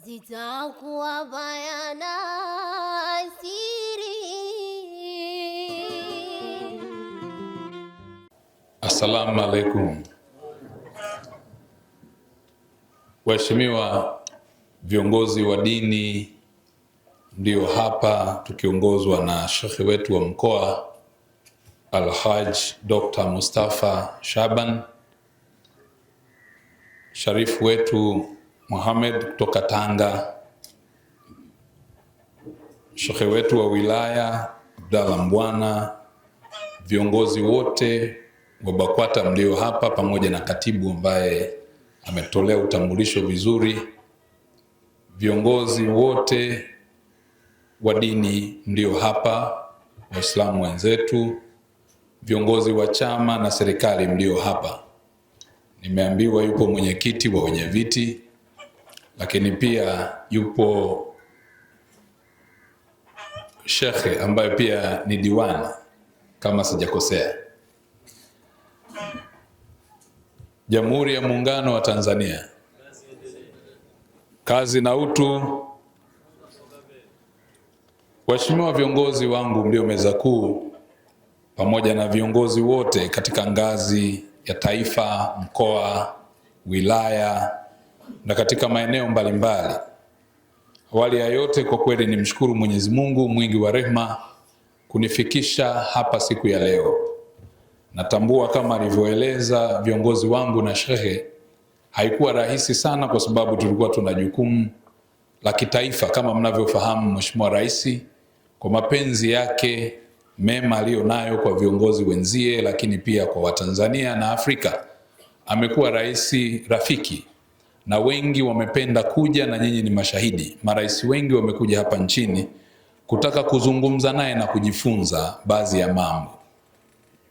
zitakuwa bayana siri. Assalamu alaikum. Waheshimiwa viongozi wa dini, ndio hapa tukiongozwa na shekhi wetu wa mkoa Al-Haj Dr. Mustafa Shaban, sharifu wetu Muhammad kutoka Tanga, shekhi wetu wa wilaya Abdalla Mbwana, viongozi wote wa BAKWATA mlio hapa, pamoja na katibu ambaye ametolea utambulisho vizuri, viongozi wote wa dini ndio hapa, Waislamu wenzetu, viongozi wa chama na serikali mlio hapa. Nimeambiwa yupo mwenyekiti wa wenye viti, lakini pia yupo shekhe ambaye pia ni diwani kama sijakosea. Jamhuri ya Muungano wa Tanzania, kazi na utu. Waheshimiwa viongozi wangu mlio meza kuu, pamoja na viongozi wote katika ngazi ya taifa, mkoa, wilaya na katika maeneo mbalimbali. Awali ya yote, kwa kweli nimshukuru Mwenyezi Mungu mwingi wa rehema kunifikisha hapa siku ya leo. Natambua kama alivyoeleza viongozi wangu na shehe, haikuwa rahisi sana kwa sababu tulikuwa tuna jukumu la kitaifa. Kama mnavyofahamu, Mheshimiwa Rais kwa mapenzi yake mema aliyonayo kwa viongozi wenzie, lakini pia kwa Watanzania na Afrika, amekuwa rais rafiki na wengi wamependa kuja, na nyinyi ni mashahidi. Marais wengi wamekuja hapa nchini kutaka kuzungumza naye na kujifunza baadhi ya mambo.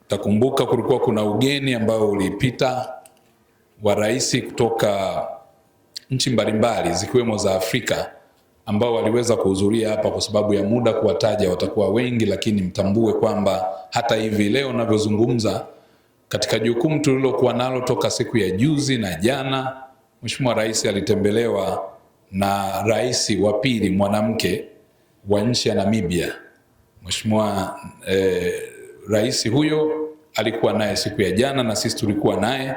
Takumbuka kulikuwa kuna ugeni ambao ulipita wa rais kutoka nchi mbalimbali zikiwemo za Afrika ambao waliweza kuhudhuria hapa. Kwa sababu ya muda kuwataja watakuwa wengi, lakini mtambue kwamba hata hivi leo ninavyozungumza, katika jukumu tulilokuwa nalo toka siku ya juzi na jana, Mheshimiwa Rais alitembelewa na rais wa pili mwanamke wa nchi ya Namibia. Mheshimiwa rais huyo alikuwa naye siku ya jana na sisi tulikuwa naye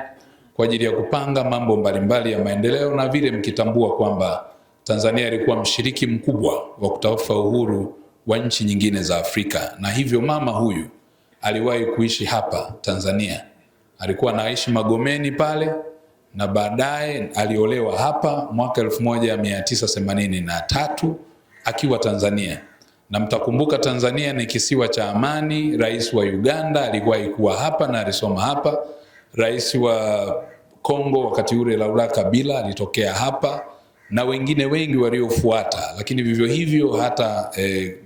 kwa ajili ya kupanga mambo mbalimbali ya maendeleo, na vile mkitambua kwamba Tanzania ilikuwa mshiriki mkubwa wa kutafuta uhuru wa nchi nyingine za Afrika. Na hivyo mama huyu aliwahi kuishi hapa Tanzania. Alikuwa anaishi Magomeni pale, na baadaye aliolewa hapa mwaka 1983 akiwa Tanzania. Na mtakumbuka Tanzania ni kisiwa cha amani. Rais wa Uganda aliwahi kuwa hapa na alisoma hapa. Rais wa Kongo wakati ule Laurent Kabila alitokea hapa, na wengine wengi waliofuata. Lakini vivyo hivyo hata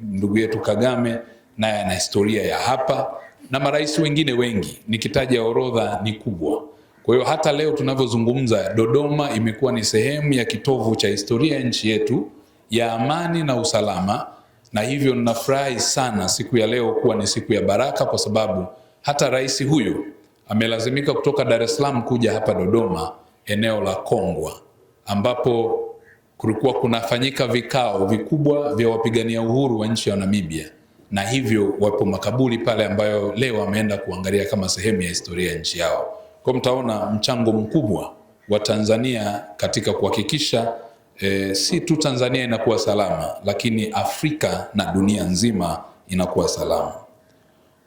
ndugu yetu Kagame naye ana historia ya hapa, na marais wengine wengi, nikitaja orodha ni kubwa. Kwa hiyo hata leo tunavyozungumza, Dodoma imekuwa ni sehemu ya kitovu cha historia ya nchi yetu ya amani na usalama. Na hivyo ninafurahi sana siku ya leo kuwa ni siku ya baraka, kwa sababu hata rais huyu amelazimika kutoka Dar es Salaam kuja hapa Dodoma, eneo la Kongwa, ambapo kulikuwa kunafanyika vikao vikubwa vya wapigania uhuru wa nchi ya Namibia, na hivyo wapo makaburi pale ambayo leo ameenda kuangalia kama sehemu ya historia ya nchi yao. Kwa mtaona mchango mkubwa wa Tanzania katika kuhakikisha si tu Tanzania inakuwa salama, lakini Afrika na dunia nzima inakuwa salama.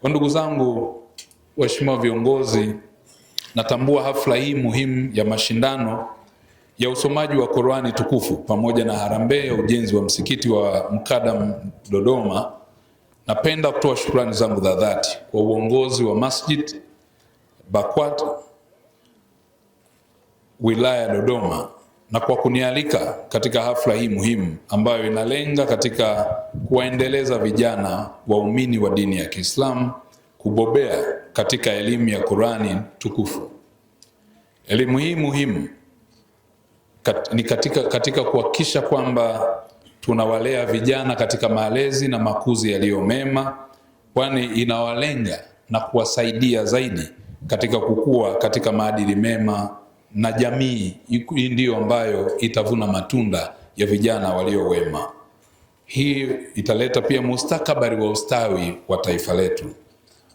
Kwa ndugu zangu, waheshimiwa viongozi, natambua hafla hii muhimu ya mashindano ya usomaji wa Qur'ani tukufu pamoja na harambee ya ujenzi wa msikiti wa Mkadam Dodoma. Napenda kutoa shukrani zangu za dhati kwa uongozi wa Masjid BAKWATA wilaya Dodoma, na kwa kunialika katika hafla hii muhimu ambayo inalenga katika kuwaendeleza vijana waumini wa dini ya Kiislamu kubobea katika elimu ya Qur'ani tukufu. Elimu hii muhimu ni katika kuhakikisha kwamba tunawalea vijana katika malezi na makuzi yaliyo mema, kwani inawalenga na kuwasaidia zaidi katika kukua katika maadili mema na jamii hii ndiyo ambayo itavuna matunda ya vijana walio wema. Hii italeta pia mustakabali wa ustawi wa taifa letu.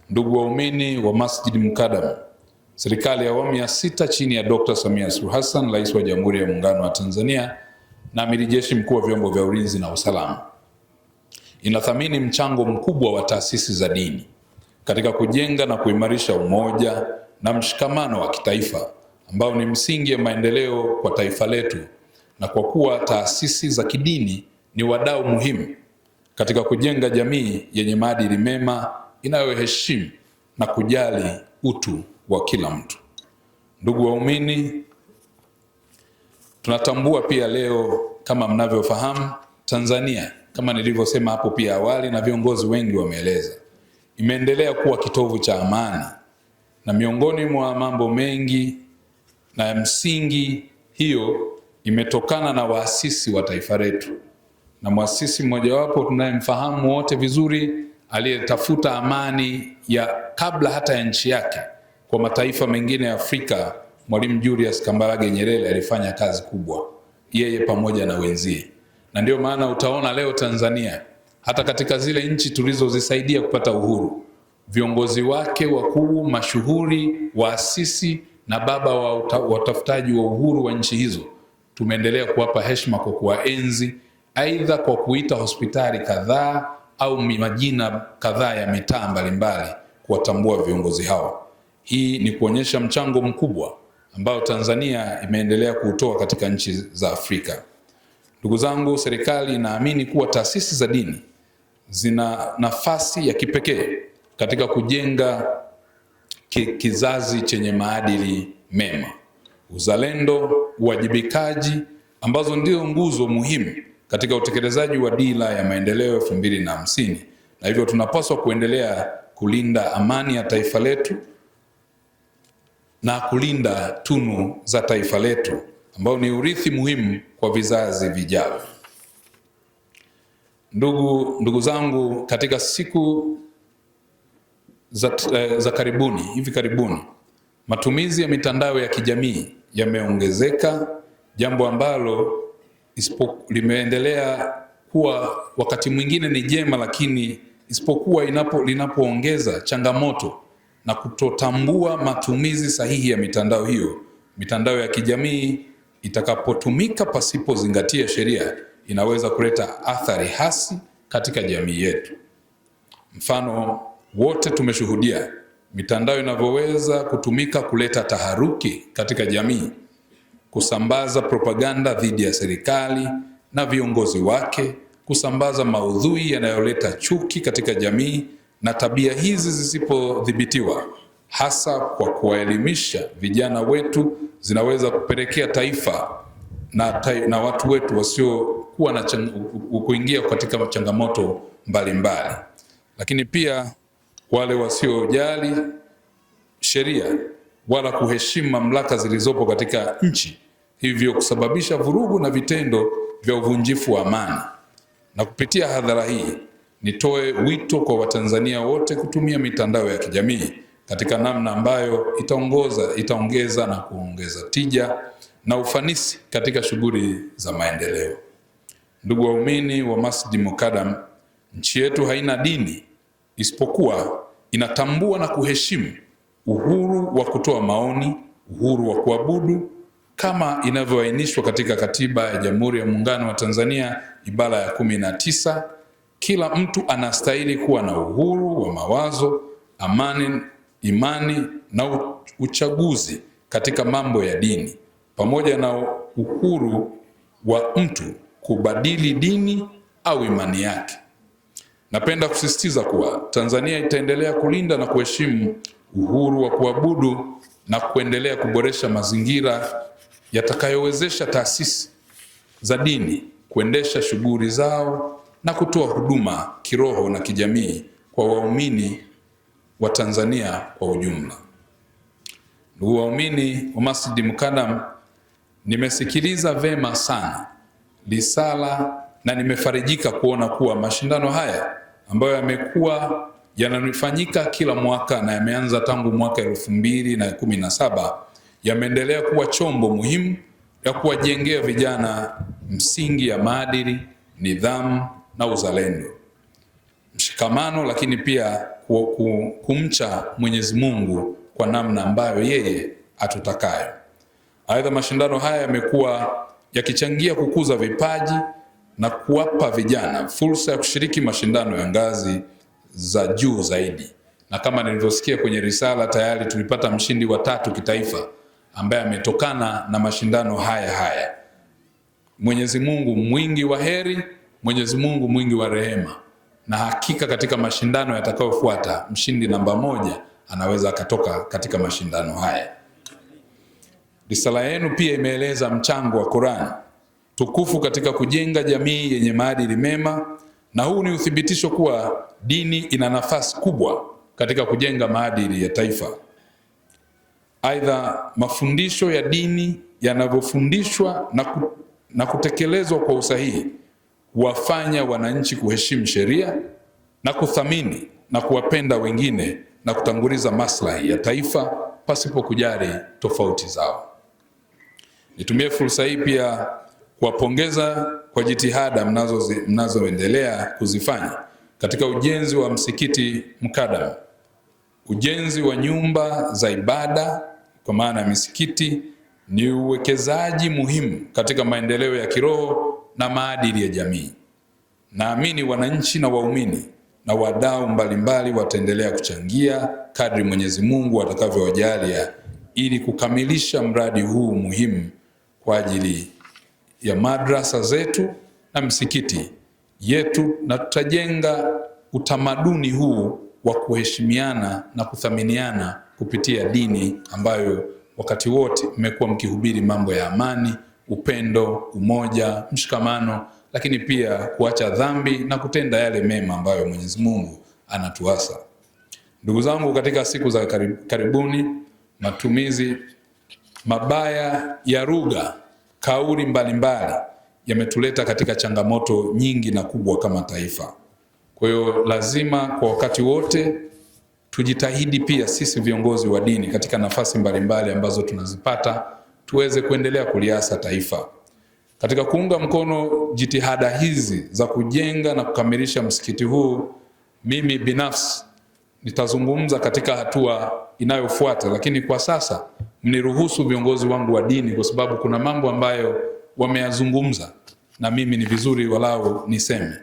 Ndugu waumini wa Masjid Mukadam, serikali ya awamu ya 6 chini ya Dr. Samia Suluhu Hassan, Rais wa Jamhuri ya Muungano wa Tanzania na Amiri Jeshi Mkuu wa Vyombo vya Ulinzi na Usalama, inathamini mchango mkubwa wa taasisi za dini katika kujenga na kuimarisha umoja na mshikamano wa kitaifa ambao ni msingi ya maendeleo kwa taifa letu, na kwa kuwa taasisi za kidini ni wadau muhimu katika kujenga jamii yenye maadili mema inayoheshimu na kujali utu wa kila mtu. Ndugu waumini, tunatambua pia leo, kama mnavyofahamu, Tanzania, kama nilivyosema hapo pia awali na viongozi wengi wameeleza, imeendelea kuwa kitovu cha amani, na miongoni mwa mambo mengi na msingi hiyo imetokana na waasisi wa taifa letu, na muasisi mmojawapo tunayemfahamu wote vizuri, aliyetafuta amani ya kabla hata ya nchi yake kwa mataifa mengine ya Afrika, Mwalimu Julius Kambarage Nyerere alifanya kazi kubwa, yeye pamoja na wenzie. Na ndio maana utaona leo Tanzania, hata katika zile nchi tulizozisaidia kupata uhuru, viongozi wake wakuu mashuhuri, waasisi na baba wa watafutaji wa uhuru wa nchi hizo, tumeendelea kuwapa heshima kwa kuwaenzi, aidha kwa kuita hospitali kadhaa au majina kadhaa ya mitaa mbalimbali kuwatambua viongozi hao. Hii ni kuonyesha mchango mkubwa ambao Tanzania imeendelea kuutoa katika nchi za Afrika. Ndugu zangu, serikali inaamini kuwa taasisi za dini zina nafasi ya kipekee katika kujenga kizazi chenye maadili mema, uzalendo, uwajibikaji, ambazo ndio nguzo muhimu katika utekelezaji wa dira ya maendeleo 2050, na hivyo tunapaswa kuendelea kulinda amani ya taifa letu na kulinda tunu za taifa letu ambao ni urithi muhimu kwa vizazi vijavyo. Ndugu zangu, katika siku za hivi karibuni, matumizi ya mitandao ya kijamii yameongezeka, jambo ambalo limeendelea kuwa wakati mwingine ni jema, lakini isipokuwa linapoongeza changamoto na kutotambua matumizi sahihi ya mitandao hiyo. Mitandao ya kijamii itakapotumika pasipozingatia sheria inaweza kuleta athari hasi katika jamii yetu. Mfano, wote tumeshuhudia mitandao inavyoweza kutumika kuleta taharuki katika jamii, kusambaza propaganda dhidi ya serikali na viongozi wake, kusambaza maudhui yanayoleta chuki katika jamii, na tabia hizi zisipodhibitiwa, hasa kwa kuwaelimisha vijana wetu, zinaweza kupelekea taifa na watu wetu wasiokuwa na kuingia katika changamoto mbalimbali. Lakini pia wale wasiojali sheria wala kuheshimu mamlaka zilizopo katika nchi, hivyo kusababisha vurugu na vitendo vya uvunjifu wa amani. Na kupitia hadhara hii, nitoe wito kwa Watanzania wote kutumia mitandao ya kijamii katika namna ambayo itaongeza na kuongeza tija na ufanisi katika shughuli za maendeleo. Ndugu waumini wa Masjid Mukadam, nchi yetu haina dini, isipokuwa inatambua na kuheshimu uhuru wa kutoa maoni, uhuru wa kuabudu, kama inavyoainishwa katika Katiba ya Jamhuri ya Muungano wa Tanzania ibara ya 19. Kila mtu anastahili kuwa na uhuru wa mawazo, amani, imani na uchaguzi katika mambo ya dini, pamoja na uhuru wa mtu kubadili dini au imani yake. Napenda kusisitiza kuwa Tanzania itaendelea kulinda na kuheshimu uhuru wa kuabudu na kuendelea kuboresha mazingira yatakayowezesha taasisi za dini kuendesha shughuli zao na kutoa huduma kiroho na kijamii kwa waumini wa Tanzania kwa ujumla. Ndugu waumini wa Masjid Mukadam, nimesikiliza vema sana risala na nimefarijika kuona kuwa mashindano haya ambayo yamekuwa yanafanyika kila mwaka na yameanza tangu mwaka 2017 yameendelea kuwa chombo muhimu ya kuwajengea vijana msingi ya maadili, nidhamu na uzalendo, mshikamano, lakini pia kumcha Mwenyezi Mungu kwa namna ambayo yeye atutakayo. Aidha, mashindano haya yamekuwa yakichangia kukuza vipaji na kuwapa vijana fursa ya kushiriki mashindano ya ngazi za juu zaidi. Na kama nilivyosikia kwenye risala, tayari tulipata mshindi wa 3 kitaifa ambaye ametokana na mashindano haya. Mwenyezi Mungu mwingi wa heri, Mwenyezi Mungu mwingi wa rehema, na hakika katika mashindano yatakayofuata mshindi namba 1 anaweza akatoka katika mashindano haya. Risala yenu pia imeeleza mchango wa Qur'an tukufu katika kujenga jamii yenye maadili mema, na huu ni uthibitisho kuwa dini ina nafasi kubwa katika kujenga maadili ya taifa. Aidha, mafundisho ya dini yanavyofundishwa na kutekelezwa kwa usahihi huwafanya wananchi kuheshimu sheria na kuthamini na kuwapenda wengine na kutanguliza maslahi ya taifa pasipo kujali tofauti zao. Nitumie fursa hii pia kuwapongeza kwa jitihada mnazoendelea kuzifanya katika ujenzi wa msikiti mkadam. Ujenzi wa nyumba za ibada kwa maana ya misikiti ni uwekezaji muhimu katika maendeleo ya kiroho na maadili ya jamii. Naamini wananchi na waumini na wadau mbalimbali wataendelea kuchangia kadri Mwenyezi Mungu atakavyowajalia ili kukamilisha mradi huu muhimu kwa ajili ya madrasa zetu na msikiti yetu, na tutajenga utamaduni huu wa kuheshimiana na kuthaminiana kupitia dini ambayo wakati wote mmekuwa mkihubiri mambo ya amani, upendo, umoja, mshikamano, lakini pia kuacha dhambi na kutenda yale mema ambayo Mwenyezi Mungu anatuasa. Ndugu zangu, katika siku za karibuni matumizi mabaya ya lugha, kauli mbalimbali yametuleta katika changamoto nyingi na kubwa kama taifa. Kwa hiyo lazima kwa wakati wote tujitahidi pia sisi viongozi wa dini katika nafasi mbalimbali ambazo tunazipata tuweze kuendelea kuliasa taifa. Katika kuunga mkono jitihada hizi za kujenga na kukamilisha msikiti huu, mimi binafsi nitazungumza katika hatua inayofuata, lakini kwa sasa mniruhusu viongozi wangu wa dini, kwa sababu kuna mambo ambayo wameyazungumza na mimi ni vizuri walau niseme.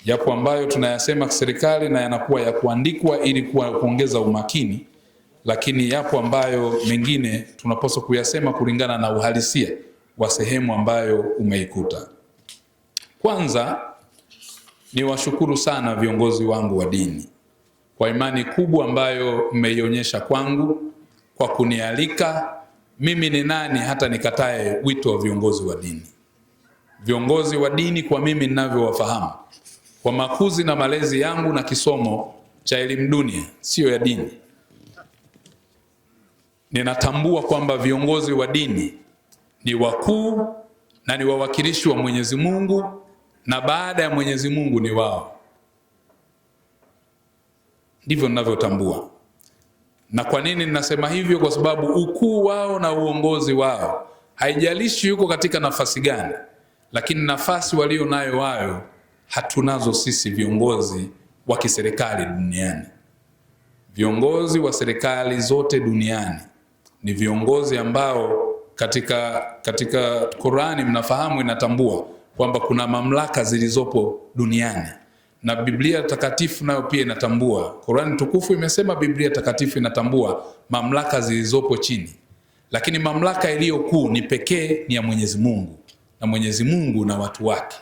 Yapo ambayo tunayasema kiserikali na yanakuwa ya kuandikwa ili kuongeza umakini, lakini yapo ambayo mengine tunapaswa kuyasema kulingana na uhalisia wa sehemu ambayo umeikuta. Kwanza ni washukuru sana viongozi wangu wa dini kwa imani kubwa ambayo mmeionyesha kwangu kwa kunialika. Mimi ni nani hata nikatae wito wa viongozi wa dini? Viongozi wa dini kwa mimi ninavyowafahamu, kwa makuzi na malezi yangu na kisomo cha elimu dunia sio ya dini, ninatambua kwamba viongozi wa dini ni wakuu na ni wawakilishi wa Mwenyezi Mungu, na baada ya Mwenyezi Mungu ni wao. Ndivyo ninavyotambua. Na kwa nini ninasema hivyo? Kwa sababu ukuu wao na uongozi wao, haijalishi yuko katika nafasi gani, lakini nafasi walio nayo wao hatunazo sisi viongozi wa kiserikali duniani. Viongozi wa serikali zote duniani ni viongozi ambao katika Qur'ani mnafahamu inatambua kwamba kuna mamlaka zilizopo duniani, na Biblia takatifu nayo pia inatambua. Qur'ani tukufu imesema, Biblia takatifu inatambua mamlaka zilizopo chini, lakini mamlaka iliyo kuu ni pekee ni ya Mwenyezi Mungu, na Mwenyezi Mungu na watu wake.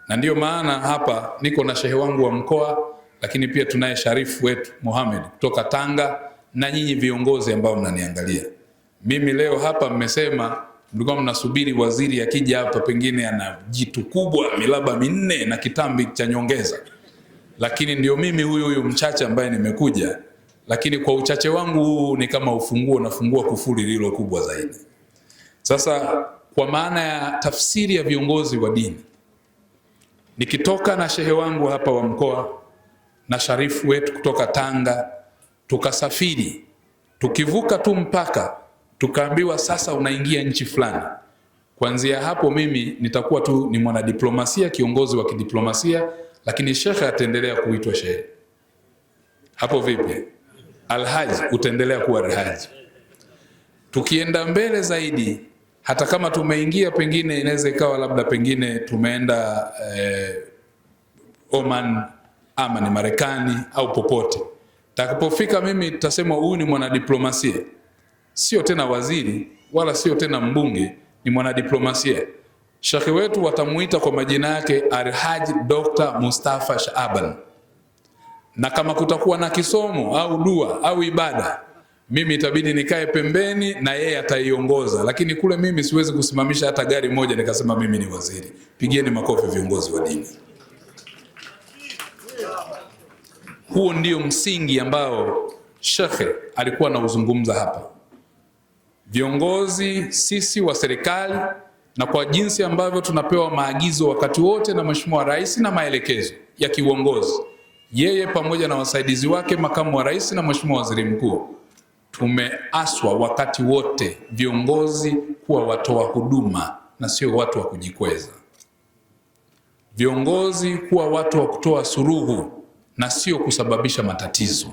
Na ndiyo maana hapa niko na shehe wangu wa mkoa, lakini pia tunaye sharifu wetu Mohamed kutoka Tanga, na nyinyi viongozi ambao mnaniangalia. Mimi leo hapa mmesema mlikuwa mnasubiri waziri akija hapa pengine ana jitu kubwa milaba 4 na kitambi cha nyongeza, lakini ndio mimi huyu mchache ambaye nimekuja, lakini kwa uchache wangu huu ni kama ufunguo, nafungua kufuli lilo kubwa zaidi. Sasa kwa maana ya tafsiri ya viongozi wa dini, nikitoka na shehe wangu hapa wa mkoa na sharifu wetu kutoka Tanga, tukasafiri, tukivuka tu mpaka tukaambiwa sasa unaingia nchi fulani, Kuanzia hapo mimi nitakuwa tu ni mwanadiplomasia, kiongozi wa kidiplomasia, lakini shekhe ataendelea kuitwa shehe. Hapo vipi? Alhaji utaendelea kuwa alhaji. Tukienda mbele zaidi, hata kama tumeingia, pengine inaweza ikawa labda pengine tumeenda Oman ama ni Marekani au popote. Takapofika mimi tutasema huyu ni mwanadiplomasia. Sio tena waziri wala sio tena mbunge, ni mwanadiplomasia. Shekhe wetu watamuita kwa majina yake Alhaji Dr. Mustafa Shaaban. Na kama kutakuwa na kisomo au dua au ibada, mimi itabidi nikae pembeni na yeye ataiongoza, lakini kule mimi siwezi kusimamisha hata gari moja nikasema mimi ni waziri. Pigieni makofi viongozi wa dini. Huo ndio msingi ambao shekhe alikuwa anauzungumza hapa. Viongozi sisi wa serikali, na kwa jinsi ambavyo tunapewa maagizo wakati wote na Mheshimiwa Rais na maelekezo ya kiuongozi, yeye pamoja na wasaidizi wake, makamu wa rais na Mheshimiwa Waziri Mkuu, tumeaswa wakati wote viongozi kuwa watoa huduma na sio watu wa kujikweza. Viongozi kuwa watu wa kutoa suluhu na sio kusababisha matatizo.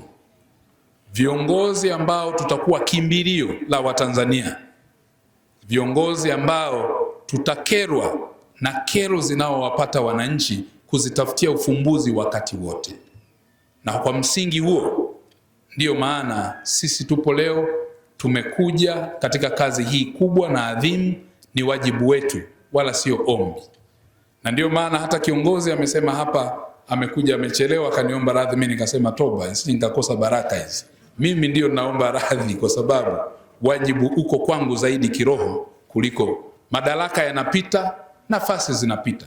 Viongozi ambao tutakuwa kimbilio la Watanzania. Viongozi ambao tutakerwa na kero zinaowapata wananchi kuzitafutia ufumbuzi wakati wote. Na kwa msingi huo ndiyo maana sisi tupo leo, tumekuja katika kazi hii kubwa na adhimu. Ni wajibu wetu wala sio ombi. Na ndiyo maana hata kiongozi amesema hapa, amekuja amechelewa, akaniomba radhi, mimi nikasema toba, sisi nikakosa baraka hizi. Mimi ndiyo naomba radhi kwa sababu wajibu uko kwangu zaidi kiroho kuliko madaraka. Yanapita, nafasi zinapita,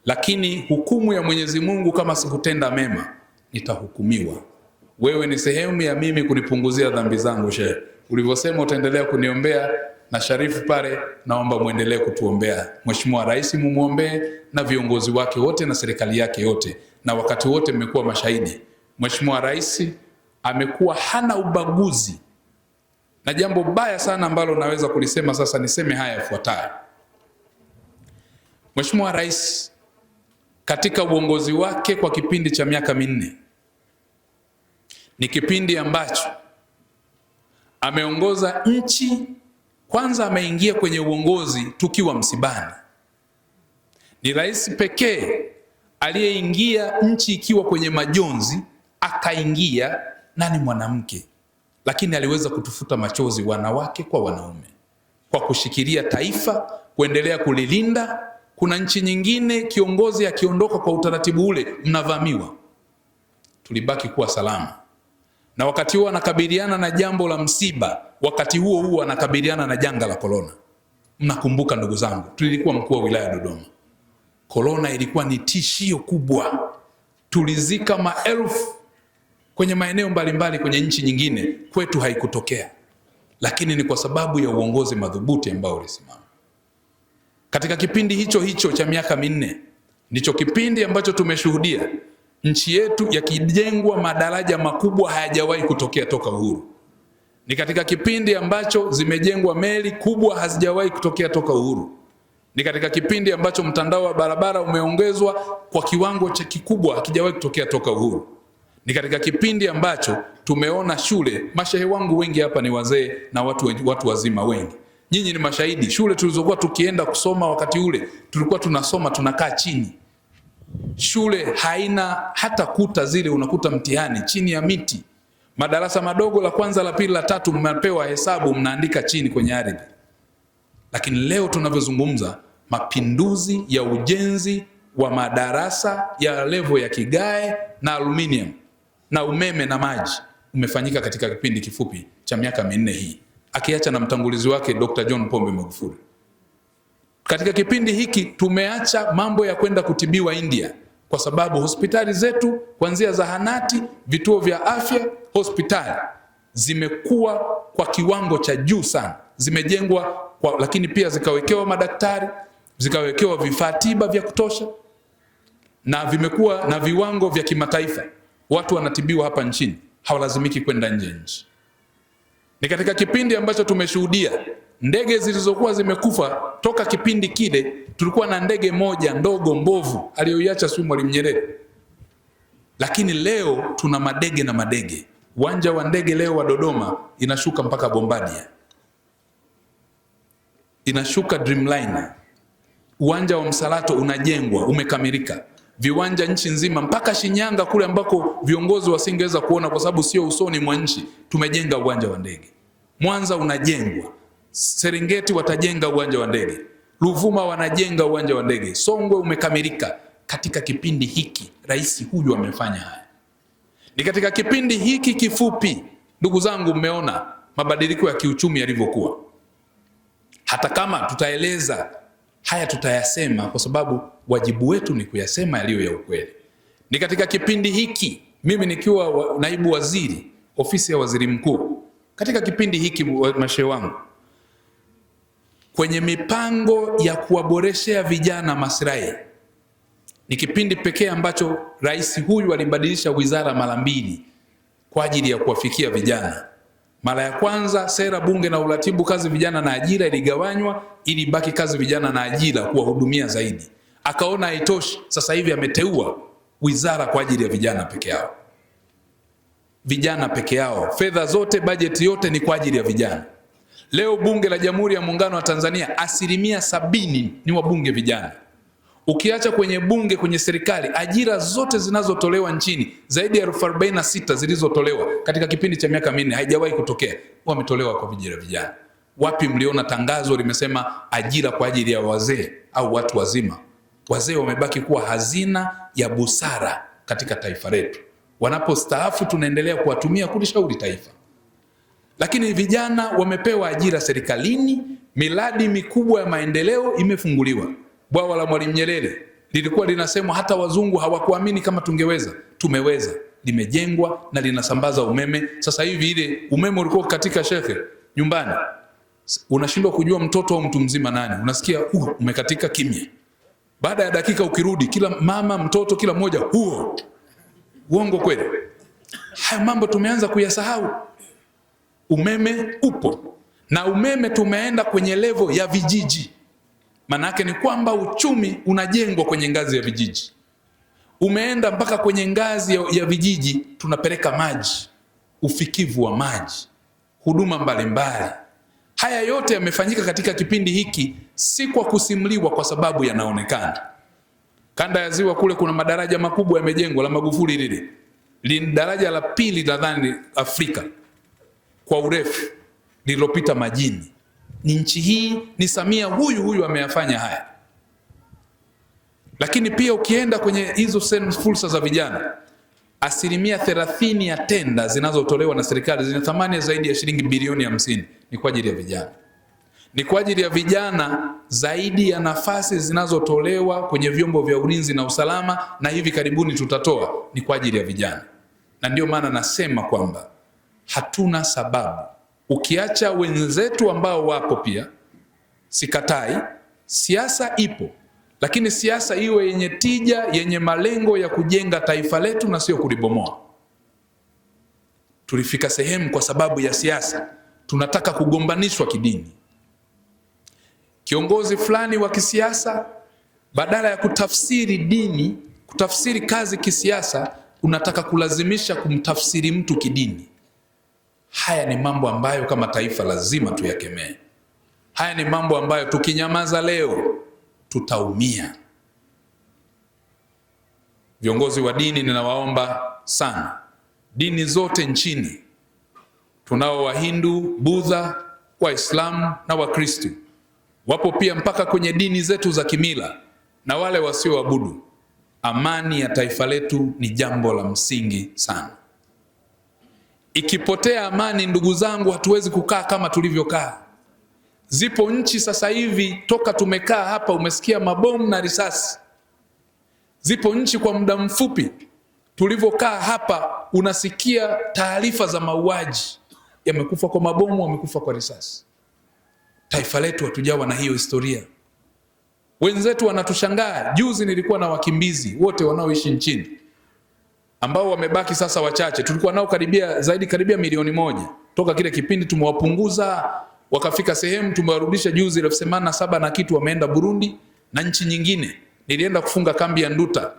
lakini hukumu ya Mwenyezi Mungu, kama sikutenda mema nitahukumiwa. Wewe ni sehemu ya mimi kunipunguzia dhambi zangu. Shehe, ulivyosema utaendelea kuniombea, na Sharifu pale, naomba muendelee kutuombea. Mheshimiwa Rais mumuombee na viongozi wake wote na serikali yake yote, na wakati wote mmekuwa mashahidi. Mheshimiwa Rais amekuwa hana ubaguzi, na jambo baya sana ambalo naweza kulisema sasa, niseme haya yafuatayo. Mheshimiwa Rais katika uongozi wake kwa kipindi cha miaka 4 ni kipindi ambacho ameongoza nchi. Kwanza ameingia kwenye uongozi tukiwa msibani. Ni rais pekee aliyeingia nchi ikiwa kwenye majonzi, akaingia, na ni mwanamke, lakini aliweza kutufuta machozi wanawake kwa wanaume, kwa kushikilia taifa, kuendelea kulilinda. Kuna nchi nyingine kiongozi akiondoka kwa utaratibu ule mnavamiwa. Tulibaki kuwa salama. Na wakati huo anakabiliana na jambo la msiba, wakati huo huo anakabiliana na janga la corona. Mnakumbuka ndugu zangu, tulikuwa mkuu wa wilaya Dodoma. Corona ilikuwa ni tishio kubwa. Tulizika maelfu kwenye maeneo mbalimbali kwenye nchi nyingine, kwetu haikutokea. Lakini ni kwa sababu ya uongozi madhubuti ambao ulisimama. Katika kipindi hicho cha miaka 4, ndicho kipindi ambacho tumeshuhudia nchi yetu yakijengwa madaraja makubwa hayajawahi kutokea toka uhuru. Ni katika kipindi ambacho zimejengwa meli kubwa hazijawahi kutokea toka uhuru. Ni katika kipindi ambacho mtandao wa barabara umeongezwa kwa kiwango cha kikubwa hakijawahi kutokea toka uhuru. Ni katika kipindi ambacho tumeona shule, mashehe wangu wengi hapa ni wazee na watu wazima wengi. Nyinyi ni mashahidi, shule tulizokuwa tukienda kusoma wakati ule, tulikuwa tunasoma tunakaa chini. Shule haina hata kuta zile, unakuta mtihani chini ya miti. Madarasa madogo, la kwanza, la pili, la tatu, mnapewa hesabu, mnaandika chini kwenye ardhi. Lakini leo tunavyozungumza, mapinduzi ya ujenzi wa madarasa ya level ya kigae na aluminium na umeme na maji umefanyika katika kipindi kifupi cha miaka 4 hii, akiacha na mtangulizi wake Dr. John Pombe Magufuli. Katika kipindi hiki tumeacha mambo ya kwenda kutibiwa India, kwa sababu hospitali zetu kuanzia zahanati, vituo vya afya, hospitali zimekuwa kwa kiwango cha juu sana. Zimejengwa lakini pia zikawekewa madaktari, zikawekewa vifaa tiba vya kutosha, na vimekuwa na viwango vya kimataifa. Watu wanatibiwa hapa nchini, hawalazimiki kwenda nje nchi. Ni katika kipindi ambacho tumeshuhudia Ndege zilizokuwa zimekufa toka kipindi kile, tulikuwa na ndege moja ndogo mbovu aliyoiacha Mwalimu Nyerere. Lakini leo tuna madege na madege. Uwanja wa ndege leo wa Dodoma inashuka mpaka Bombardier, inashuka Dreamliner. Uwanja wa Msalato unajengwa, umekamilika. Viwanja nchi nzima mpaka Shinyanga kule ambako viongozi wasingeweza kuona kwa sababu sio usoni mwa nchi, tumejenga uwanja wa ndege. Mwanza unajengwa, Serengeti watajenga uwanja wa ndege, Ruvuma wanajenga uwanja wa ndege, Songwe umekamilika. Katika kipindi hiki rais huyu amefanya haya. Ni katika kipindi hiki kifupi, ndugu zangu, mmeona mabadiliko ya kiuchumi yalivyokuwa. Hata kama tutaeleza haya, tutayasema kwa sababu wajibu wetu ni kuyasema yaliyo ya ukweli. Ni katika kipindi hiki, mimi nikiwa naibu waziri ofisi ya waziri mkuu, katika kipindi hiki mashehe wangu, kwenye mipango ya kuwaboreshea vijana maslahi, ni kipindi pekee ambacho rais huyu alibadilisha wizara mara mbili kwa ajili ya kuwafikia vijana. Mara ya kwanza sera, bunge na uratibu, kazi, vijana na ajira iligawanywa ili baki kazi, vijana na ajira kuwahudumia zaidi. Akaona haitoshi, sasa hivi ameteua wizara kwa ajili ya vijana peke yao. Vijana peke yao, fedha zote, bajeti yote ni kwa ajili ya vijana. Leo bunge la Jamhuri ya Muungano wa Tanzania 70% ni wabunge vijana. Ukiacha kwenye bunge, kwenye serikali, ajira zote zinazotolewa nchini zaidi ya 46 zilizotolewa katika kipindi cha miaka 4 haijawahi kutokea wametolewa kwa vijana. Wapi mliona tangazo limesema ajira kwa ajili ya wazee au watu wazima? Wazee wamebaki kuwa hazina ya busara katika taifa letu. Wanapostaafu tunaendelea kuwatumia kulishauri taifa. Lakini vijana wamepewa ajira serikalini, miradi mikubwa ya maendeleo imefunguliwa. Bwawa la Mwalimu Nyerere lilikuwa linasemwa hata wazungu hawakuamini kama tungeweza. Tumeweza, limejengwa na linasambaza umeme. Sasa hivi ile umeme ulikuwa katika shekhe nyumbani, unashindwa kujua mtoto au mtu mzima nani. Unasikia umekatika, kimya. Baada ya dakika ukirudi, kila mama, mtoto, kila mmoja huo. Uongo kweli? Haya mambo tumeanza kuyasahau. Umeme upo, na umeme tumeenda kwenye level ya vijiji. Manake ni kwamba uchumi unajengwa kwenye ngazi ya vijiji. Umeenda mpaka kwenye ngazi ya vijiji, tunapeleka maji, ufikivu wa maji, huduma mbalimbali. Haya yote yamefanyika katika kipindi hiki, si kwa kusimuliwa, kwa sababu yanaonekana. Kanda ya Ziwa kule kuna madaraja makubwa yamejengwa, la Magufuli lile. Ni daraja la pili nadhani Afrika kwa urefu lililopita majini. Ni nchi hii, ni Samia huyu ameyafanya haya. Lakini pia ukienda kwenye hizo fursa za vijana, 30% ya tenda zinazotolewa na serikali zina thamani ya zaidi ya shilingi bilioni 50 ni kwa ajili ya vijana. Ni kwa ajili ya vijana. Zaidi ya nafasi zinazotolewa kwenye vyombo vya ulinzi na usalama, na hivi karibuni tutatoa, ni kwa ajili ya vijana. Na ndio maana nasema kwamba hatuna sababu, ukiacha wenzetu ambao wapo pia, sikatai, siasa ipo, lakini siasa iwe yenye tija, yenye malengo ya kujenga taifa letu na sio kulibomoa. Tulifika sehemu kwa sababu ya siasa tunataka kugombanishwa kidini. Kiongozi fulani wa kisiasa, badala ya kutafsiri dini, kutafsiri kazi kisiasa, unataka kulazimisha kumtafsiri mtu kidini. Haya ni mambo ambayo kama taifa lazima tuyakemee. Haya ni mambo ambayo tukinyamaza leo tutaumia. Viongozi wa dini, ninawaomba sana, dini zote nchini, tunao Wahindu, Budha, Waislamu na Wakristo. Wapo pia mpaka kwenye dini zetu za kimila na wale wasioabudu. Amani ya taifa letu ni jambo la msingi sana. Ikipotea amani, ndugu zangu, hatuwezi kukaa kama tulivyokaa. Zipo nchi sasa hivi toka tumekaa hapa umesikia mabomu na risasi. Zipo nchi kwa muda mfupi tulivyokaa hapa unasikia taarifa za mauaji, yamekufa kwa mabomu, wamekufa kwa risasi. Taifa letu hatujawa na hiyo historia. Wenzetu wanatushangaa. Juzi nilikuwa na wakimbizi wote wanaoishi nchini ambao wamebaki sasa wachache. Tulikuwa nao karibia milioni 1. Toka kile kipindi tumewapunguza wakafika sehemu tumewarudisha juzi 87,000 na kitu wameenda Burundi na nchi nyingine. Nilienda kufunga kambi ya Nduta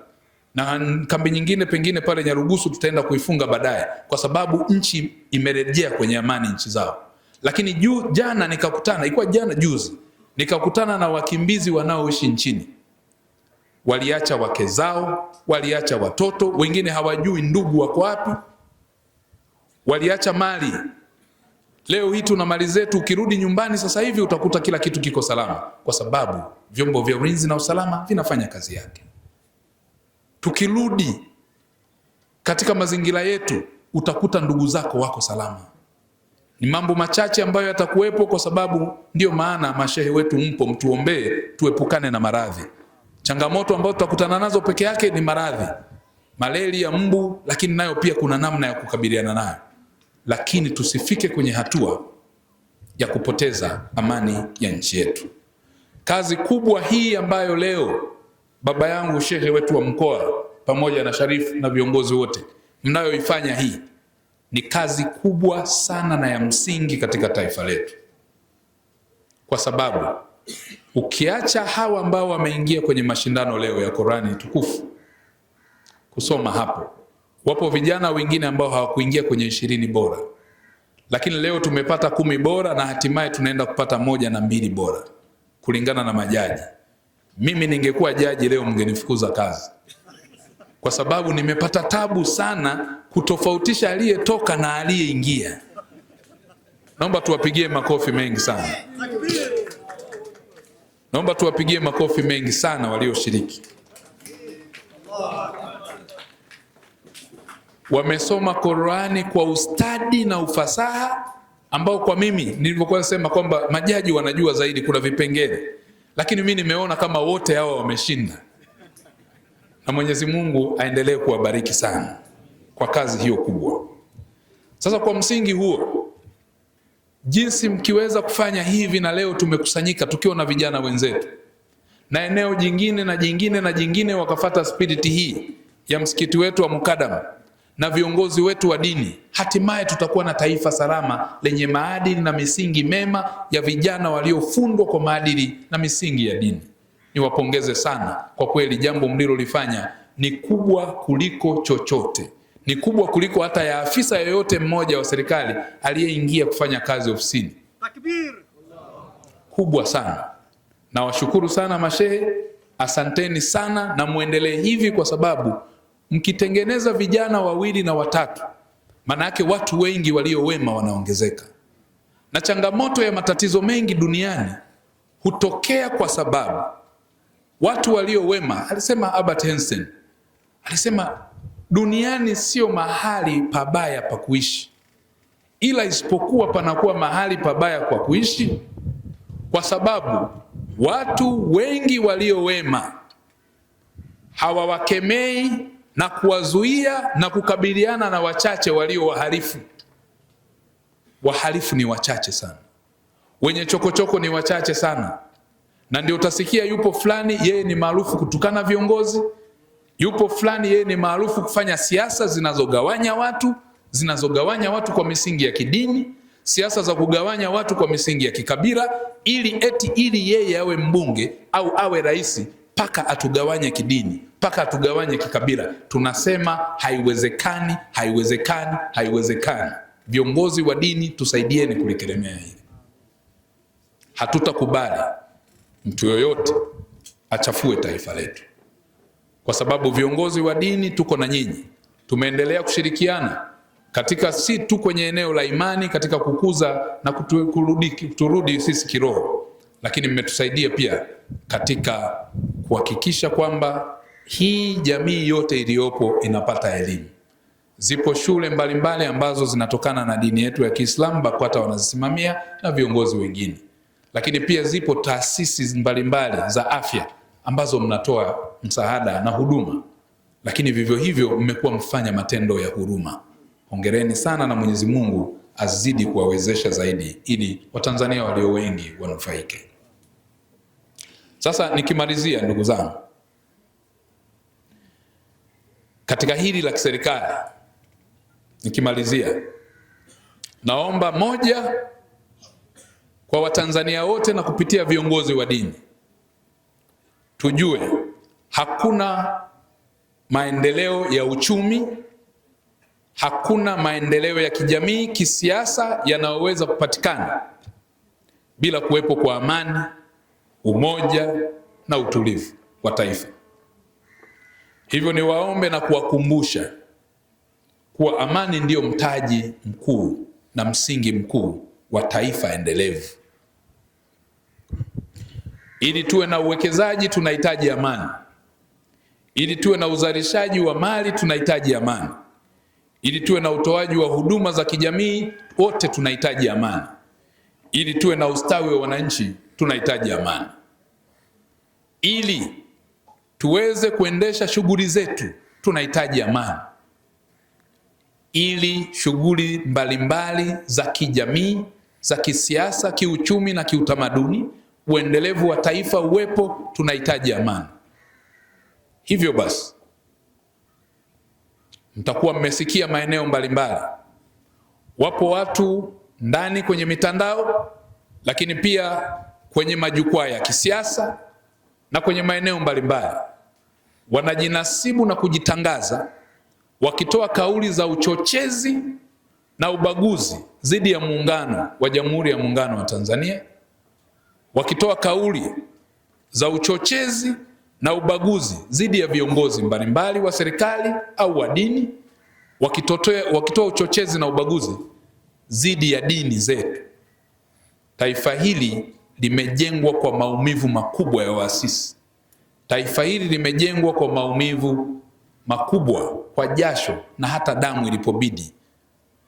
na kambi nyingine pengine pale Nyarugusu tutaenda kuifunga baadaye, kwa sababu nchi imerejea kwenye amani nchi zao. Lakini jana nikakutana na wakimbizi wanaoishi nchini. Waliacha wake zao, waliacha watoto, wengine hawajui ndugu wako wapi, waliacha mali. Leo hii tuna mali zetu, ukirudi nyumbani sasa hivi utakuta kila kitu kiko salama, kwa sababu vyombo vya ulinzi na usalama vinafanya kazi yake. Tukirudi katika mazingira yetu utakuta ndugu zako wako salama. Ni mambo machache ambayo yatakuwepo, kwa sababu ndio maana mashehe wetu mpo, mtuombee tuepukane na maradhi. Changamoto ambazo tutakutana nazo peke yake ni maradhi, malaria, mbu, lakini nayo pia kuna namna ya kukabiliana nayo. Lakini tusifike kwenye hatua ya kupoteza amani ya nchi yetu. Kazi kubwa hii ambayo leo baba yangu shehe wetu wa mkoa pamoja na Sharifu na viongozi wote mnayoifanya, hii ni kazi kubwa sana na ya msingi katika taifa letu, kwa sababu ukiacha hawa ambao wameingia kwenye mashindano leo ya Qur'ani tukufu kusoma hapo, wapo vijana wengine ambao hawakuingia kwenye 20 bora, lakini leo tumepata 10 bora na hatimaye tunaenda kupata 1 na 2 bora kulingana na majaji. Mimi ningekuwa jaji leo mngenifukuza kazi, kwa sababu nimepata tabu sana kutofautisha aliyetoka na aliyeingia. Naomba tuwapigie makofi mengi sana. Naomba tuwapigie makofi mengi sana walioshiriki. Wamesoma Qur'ani kwa ustadi na ufasaha ambao kwa mimi nilivyokuwa nasema kwamba majaji wanajua zaidi, kuna vipengele, lakini mimi nimeona kama wote hawa wameshinda. Na Mwenyezi Mungu aendelee kuwabariki sana kwa kazi hiyo kubwa. Sasa kwa msingi huo, jinsi mkiweza kufanya hivi, na leo tumekusanyika tukiwa na vijana wenzetu na eneo jingine na jingine na jingine wakafata spirit hii ya msikiti wetu wa Mukadam na viongozi wetu wa dini, hatimaye tutakuwa na taifa salama lenye maadili na misingi mema ya vijana waliofundwa kwa maadili na misingi ya dini. Niwapongeze sana kwa kweli, jambo mlilolifanya ni kubwa kuliko chochote, ni kubwa kuliko hata ya afisa yoyote mmoja wa serikali aliyeingia kufanya kazi ofisini. Takbir! Kubwa sana. Na washukuru sana mashehe, asanteni sana na muendelee hivi, kwa sababu mkitengeneza vijana 2 na 3, maana yake watu wengi walio wema wanaongezeka. Na changamoto ya matatizo mengi duniani hutokea kwa sababu watu walio wema, alisema Albert Einstein, alisema duniani sio mahali pabaya pa kuishi, ila isipokuwa panakuwa mahali pabaya kwa kuishi kwa sababu watu wengi walio wema hawawakemei na kuwazuia na kukabiliana na wachache walio wahalifu. Wahalifu ni wachache sana, wenye chokochoko ni wachache sana, na ndio utasikia yupo fulani yeye ni maarufu kutukana viongozi, yupo fulani yeye ni maarufu kufanya siasa zinazogawanya watu kwa misingi ya kidini, siasa za kugawanya watu kwa misingi ya kikabila, ili yeye awe mbunge au awe rais, paka atugawanye kidini, paka atugawanye kikabila. Tunasema haiwezekani, haiwezekani, haiwezekani. Viongozi wa dini tusaidieni kulikelemea hili. Hatutakubali mtu yoyote achafue taifa letu, kwa sababu viongozi wa dini tuko na nyinyi. Tumeendelea kushirikiana katika si tu kwenye eneo la imani katika kukuza na kuturudi sisi kiroho, lakini mmetusaidia pia katika kuhakikisha kwamba hii jamii yote iliyopo inapata elimu. Zipo shule mbalimbali ambazo zinatokana na dini yetu ya Kiislamu, BAKWATA wanazisimamia na viongozi wengine, lakini pia zipo taasisi mbalimbali za afya ambazo mnatoa msaada na huduma, lakini vivyo hivyo mmekuwa mfanya matendo ya huruma. Hongereni sana na Mwenyezi Mungu azidi kuwawezesha zaidi ili Watanzania walio wengi wanufaike. Sasa nikimalizia, ndugu zangu, katika hili la kiserikali, nikimalizia, naomba moja, kwa Watanzania wote na kupitia viongozi wa dini, tujue hakuna maendeleo ya uchumi, hakuna maendeleo ya kijamii, kisiasa yanayoweza kupatikana bila kuwepo kwa amani, umoja na utulivu wa taifa. Hivyo niwaombe na kuwakumbusha kuwa amani ndiyo mtaji mkuu na msingi mkuu wa taifa endelevu. Ili tuwe na uwekezaji tunahitaji amani. Ili tuwe na uzalishaji wa mali tunahitaji amani. Ili tuwe na utoaji wa huduma za kijamii wote tunahitaji amani. Ili tuwe na ustawi wa wananchi tunahitaji amani. Ili tuweze kuendesha shughuli zetu tunahitaji amani. Ili shughuli mbalimbali za kijamii, za kisiasa, kiuchumi na kiutamaduni, uendelevu wa taifa uwepo, tunahitaji amani. Hivyo basi, mtakuwa mmesikia maeneo mbalimbali, wapo watu ndani kwenye mitandao, lakini pia kwenye majukwaa ya kisiasa na kwenye maeneo mbalimbali, wanajinasibu na kujitangaza wakitoa kauli za uchochezi na ubaguzi dhidi ya muungano wa Jamhuri ya Muungano wa Tanzania, wakitoa kauli za uchochezi na ubaguzi dhidi ya viongozi mbalimbali wa serikali au wa dini, wakitoa uchochezi na ubaguzi dhidi ya dini zetu. Taifa hili limejengwa kwa maumivu makubwa ya waasisi. Taifa hili limejengwa kwa maumivu makubwa, kwa jasho na hata damu ilipobidi,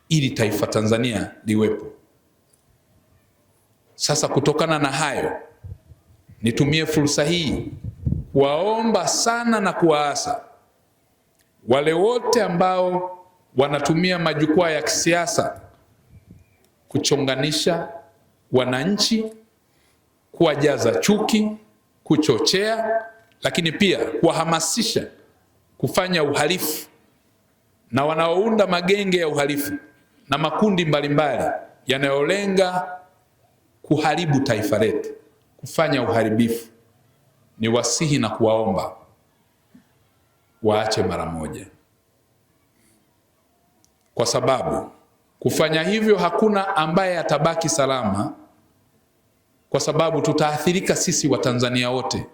ili taifa Tanzania liwepo. Sasa kutokana na hayo, nitumie fursa hii kuwaomba sana na kuwaasa wale wote ambao wanatumia majukwaa ya kisiasa kuchonganisha wananchi, kuwajaza chuki, kuchochea, lakini pia kuwahamasisha kufanya uhalifu, na wanaounda magenge ya uhalifu na makundi mbalimbali yanayolenga kuharibu taifa letu, kufanya uharibifu, ni wasihi na kuwaomba waache mara moja, kwa sababu kufanya hivyo hakuna ambaye atabaki salama, kwa sababu tutaathirika sisi Watanzania wote.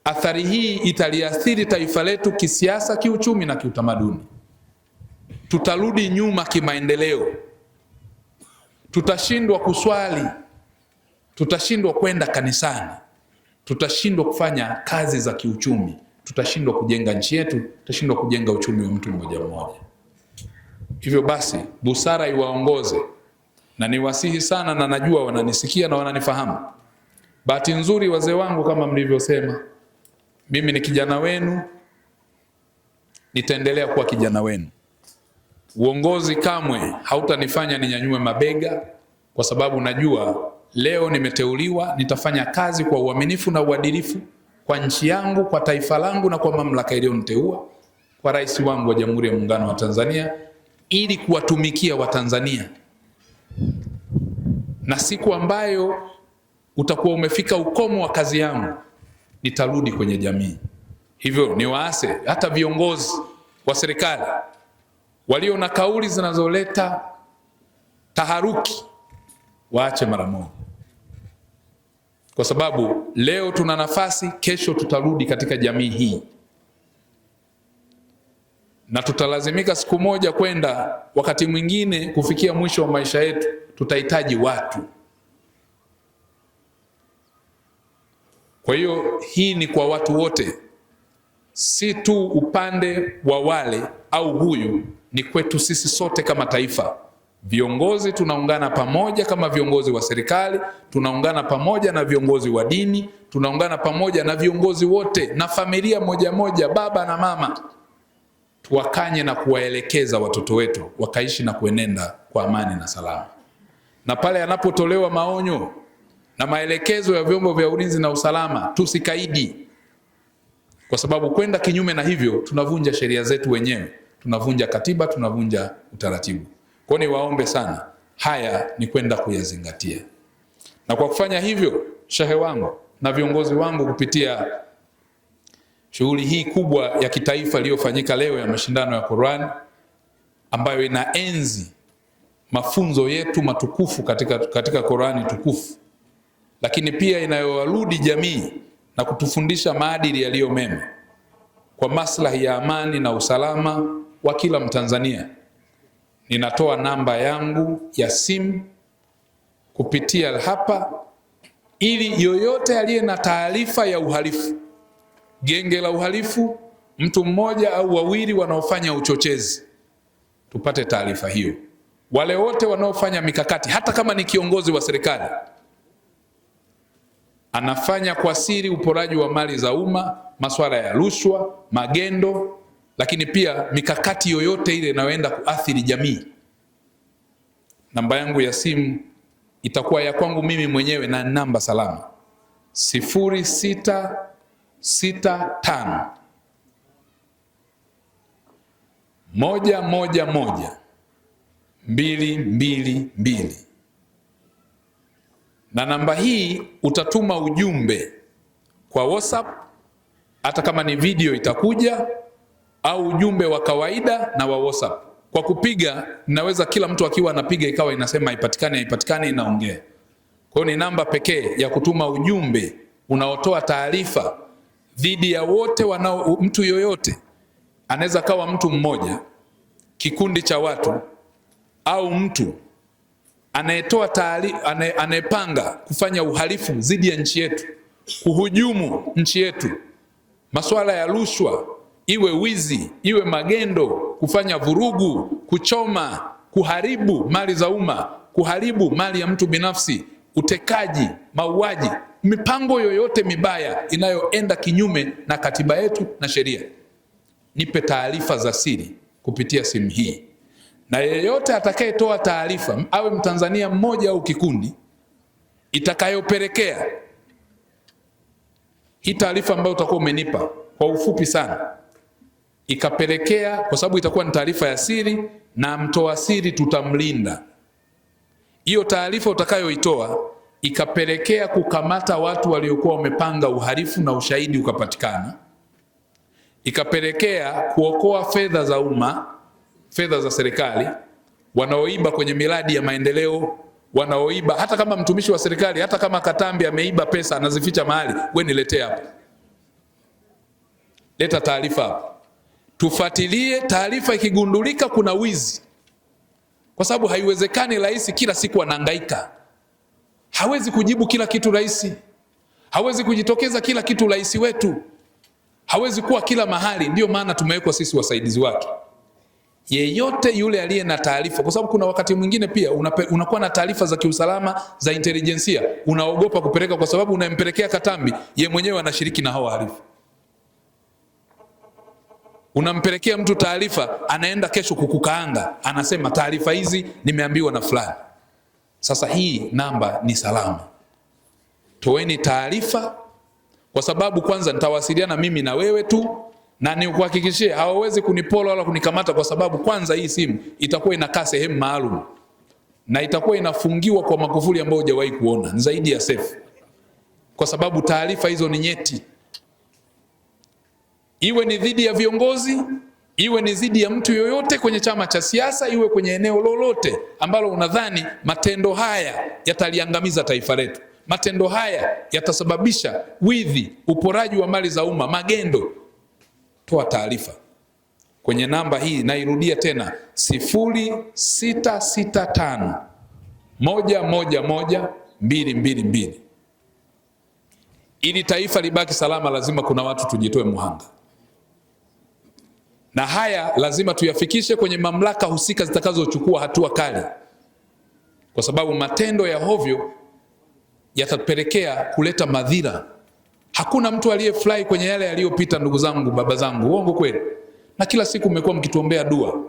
Athari hii italiathiri taifa letu kisiasa, kiuchumi na kiutamaduni. Tutarudi nyuma kimaendeleo, tutashindwa kuswali, tutashindwa kwenda kanisani, tutashindwa kufanya kazi za kiuchumi, tutashindwa kujenga nchi yetu, tutashindwa kujenga uchumi wa mtu mmoja mmoja. Hivyo basi, busara iwaongoze, na niwasihi sana, na najua wananisikia na wananifahamu. Bahati nzuri wazee wangu, kama mlivyosema, mimi ni kijana wenu, nitaendelea kuwa kijana wenu. Uongozi kamwe hautanifanya ninyanyue mabega, kwa sababu najua leo nimeteuliwa, nitafanya kazi kwa uaminifu na uadilifu kwa nchi yangu, kwa taifa langu na kwa mamlaka iliyoniteua, kwa rais wangu wa Jamhuri ya Muungano wa Tanzania, ili kuwatumikia Watanzania. Na siku ambayo utakuwa umefika ukomo wa kazi yangu, nitarudi kwenye jamii. Hivyo niwaase hata viongozi wa serikali walio na kauli zinazoleta taharuki, waache mara moja, kwa sababu leo tuna nafasi, kesho tutarudi katika jamii hii, na tutalazimika siku moja kwenda, wakati mwingine kufikia mwisho wa maisha yetu, tutahitaji watu. Kwa hiyo hii ni kwa watu wote, si tu upande wa wale au huyu, ni kwetu sisi sote kama taifa. Viongozi tunaungana pamoja kama viongozi wa serikali, tunaungana pamoja na viongozi wa dini, tunaungana pamoja na viongozi wote na familia moja moja, baba na mama. Tuwakanye na kuwaelekeza watoto wetu wakaishi na kuenenda kwa amani na salama. Na pale yanapotolewa maonyo na maelekezo ya vyombo vya ulinzi na usalama, tusikaidi, kwa sababu kwenda kinyume na hivyo tunavunja sheria zetu wenyewe, tunavunja katiba, tunavunja utaratibu. Kwa hiyo niwaombe sana haya ni kwenda kuyazingatia. Na kwa kufanya hivyo, shehe wangu na viongozi wangu, kupitia shughuli hii kubwa ya kitaifa iliyofanyika leo ya mashindano ya Qur'an, ambayo inaenzi mafunzo yetu matukufu katika Qur'ani tukufu, lakini pia inayowarudi jamii na kutufundisha maadili yaliyo mema kwa maslahi ya amani na usalama wa kila Mtanzania, ninatoa namba yangu ya simu kupitia hapa, ili yoyote aliye na taarifa ya uhalifu, genge la uhalifu, mtu mmoja au wawili wanaofanya uchochezi, tupate taarifa hiyo. Wale wote wanaofanya mikakati, hata kama ni kiongozi wa serikali anafanya kwa siri uporaji wa mali za umma, masuala ya rushwa, magendo, lakini pia mikakati yoyote ile inayoenda kuathiri jamii, namba yangu ya simu itakuwa ya kwangu mimi mwenyewe na namba salama 0665 111 222, na namba hii utatuma ujumbe kwa WhatsApp, hata kama ni video itakuja, au ujumbe wa kawaida na wa WhatsApp. Kwa kupiga, naweza kila mtu akiwa anapiga ikawa inasema haipatikani, inaongea. Kwa hiyo ni namba pekee ya kutuma ujumbe unaotoa taarifa dhidi ya wote mtu yoyote, anaweza kawa mtu mmoja, kikundi cha watu, au mtu anayetoa taarifa, anayepanga kufanya uhalifu dhidi ya nchi yetu, kuhujumu nchi yetu, masuala ya rushwa, iwe wizi, iwe magendo, kufanya vurugu, kuchoma, kuharibu mali za umma, kuharibu mali ya mtu binafsi, utekaji, mauaji, mipango yoyote mibaya inayoenda kinyume na katiba yetu na sheria, nipe taarifa za siri kupitia simu hii. Na yeyote atakayetoa taarifa, awe Mtanzania mmoja au kikundi, itakayopelekea hii taarifa ambayo utakuwa umenipa kwa ufupi sana, ikapelekea, kwa sababu itakuwa ni taarifa ya siri na mtoa siri tutamlinda, hiyo taarifa utakayoitoa ikapelekea kukamata watu waliokuwa wamepanga uhalifu na ushahidi ukapatikana, ikapelekea kuokoa fedha za umma, fedha za serikali, wanaoiba kwenye miradi ya maendeleo, wanaoiba, hata kama mtumishi wa serikali, hata kama Katambi ameiba pesa anazificha mahali, wewe niletee hapa, leta taarifa hapa, tufuatilie taarifa. Ikigundulika kuna wizi, kwa sababu haiwezekani rais kila siku anahangaika, hawezi kujibu kila kitu rais, hawezi kujitokeza kila kitu rais wetu, hawezi kuwa kila mahali. Ndio maana tumewekwa sisi wasaidizi wake. Yeyote yule aliye na taarifa, kwa sababu kuna wakati mwingine pia unakuwa na taarifa za kiusalama za intelijensia, unaogopa kupeleka, kwa sababu unampelekea Katambi, ye mwenyewe anashiriki na hao wahalifu. Unampelekea mtu taarifa, anaenda kesho kukukaanga, anasema taarifa hizi nimeambiwa na fulani. Sasa hii namba ni salama, toeni taarifa, kwa sababu kwanza nitawasiliana mimi na wewe tu, na nikuhakikishie hawawezi kunipola wala kunikamata, kwa sababu kwanza hii simu itakuwa inakaa sehemu maalum na itakuwa inafungiwa kwa makufuli ambayo hujawahi kuona, ni zaidi ya safe, kwa sababu taarifa hizo ni nyeti. Iwe ni dhidi ya viongozi, iwe ni dhidi ya mtu yoyote kwenye chama cha siasa, iwe kwenye eneo lolote ambalo unadhani matendo haya yataliangamiza taifa letu, matendo haya yatasababisha wizi, uporaji wa mali za umma, magendo, toa taarifa kwenye namba hii. Nairudia tena 0665 111 222. Ili taifa libaki salama, lazima kuna watu tujitoe muhanga, na haya lazima tuyafikishe kwenye mamlaka husika zitakazochukua hatua kali, kwa sababu matendo ya hovyo yatapelekea kuleta madhira. Hakuna mtu aliyefurahi kwenye yale yaliyopita, ndugu zangu, baba zangu, uongo kweli? Na kila siku mmekuwa mkituombea dua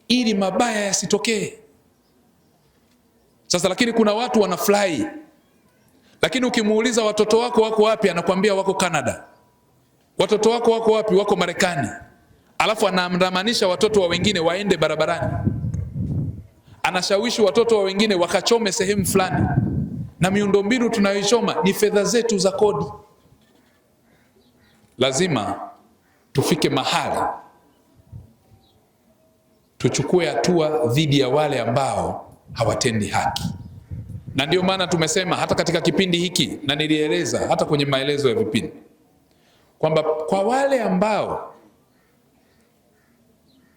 ili mabaya yasitokee. Sasa lakini kuna watu wanafurahi, lakini ukimuuliza watoto wako wako wapi, anakuambia wako Canada. Watoto wako wako wapi? Wako Marekani. Alafu anaamramanisha watoto wa wengine waende barabarani. anashawishi watoto wa wengine wakachome sehemu fulani, na miundombinu tunayoichoma ni fedha zetu za kodi. Lazima tufike mahali tuchukue hatua dhidi ya wale ambao hawatendi haki. Na ndio maana tumesema hata katika kipindi hiki, na nilieleza hata kwenye maelezo ya vipindi, kwamba kwa wale ambao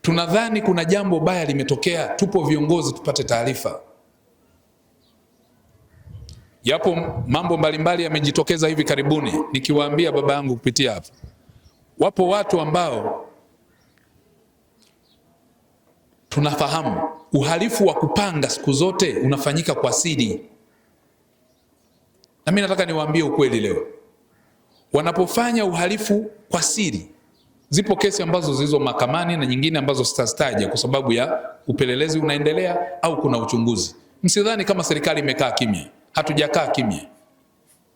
tunadhani kuna jambo baya limetokea, tupo viongozi tupate taarifa. Yapo mambo mbalimbali yamejitokeza hivi karibuni, nikiwaambia baba yangu kupitia hapa. Wapo watu ambao tunafahamu uhalifu wa kupanga siku zote unafanyika kwa siri. Na mimi nataka niwaambie ukweli leo. Wanapofanya uhalifu kwa siri, zipo kesi ambazo zilizo mahakamani na nyingine ambazo sitazitaja kwa sababu ya upelelezi unaendelea au kuna uchunguzi. Msidhani kama serikali imekaa kimya. Hatujakaa kimya.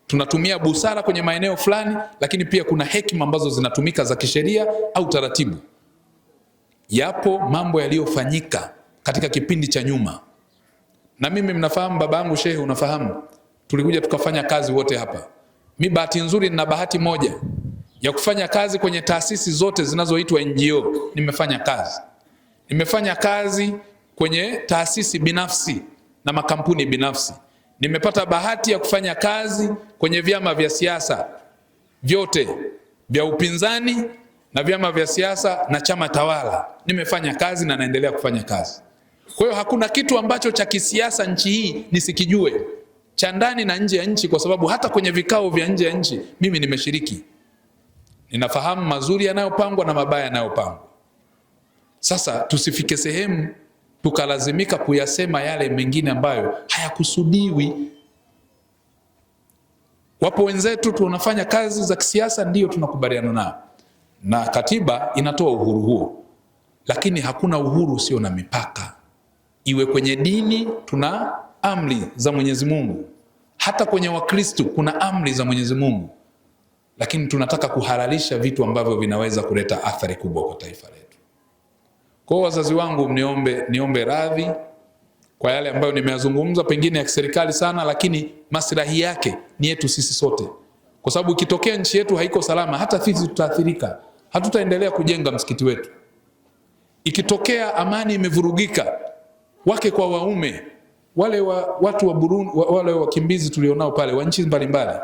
Tunatumia busara kwenye maeneo fulani, lakini pia kuna hekima ambazo zinatumika za kisheria au taratibu. Yapo mambo yaliyofanyika katika kipindi cha nyuma. Na mimi mnafahamu, babangu Shehe unafahamu, tulikuja tukafanya kazi wote hapa. Mimi bahati nzuri nina bahati moja ya kufanya kazi kwenye taasisi zote zinazoitwa NGO. Nimefanya kazi. Nimefanya kazi kwenye taasisi binafsi na makampuni binafsi. Nimepata bahati ya kufanya kazi kwenye vyama vya siasa vyote, vya upinzani na vyama vya siasa na chama tawala. Nimefanya kazi na naendelea kufanya kazi. Kwa hiyo hakuna kitu ambacho cha kisiasa nchi hii nisikijue, cha ndani na nje ya nchi, kwa sababu hata kwenye vikao vya nje ya nchi mimi nimeshiriki. Ninafahamu mazuri yanayopangwa na mabaya yanayopangwa. Sasa tusifike sehemu tukalazimika kuyasema yale mengine ambayo hayakusudiwi. Wapo wenzetu tunafanya kazi za kisiasa, ndio tunakubaliana nao, na katiba inatoa uhuru huo, lakini hakuna uhuru usio na mipaka. Iwe kwenye dini tuna amri za Mwenyezi Mungu, hata kwenye Wakristo kuna amri za Mwenyezi Mungu, lakini tunataka kuhalalisha vitu ambavyo vinaweza kuleta athari kubwa kwa taifa letu. Kwa wazazi wangu, niombe radhi kwa yale ambayo nimeyazungumza, pengine ya kiserikali sana, lakini maslahi yake ni yetu sisi sote. Kwa sababu ikitokea nchi yetu haiko salama, hata sisi tutaathirika. Hatutaendelea kujenga msikiti wetu. Ikitokea amani imevurugika, wake kwa waume, watu wa Burundi, wale wakimbizi tulionao pale wa nchi mbalimbali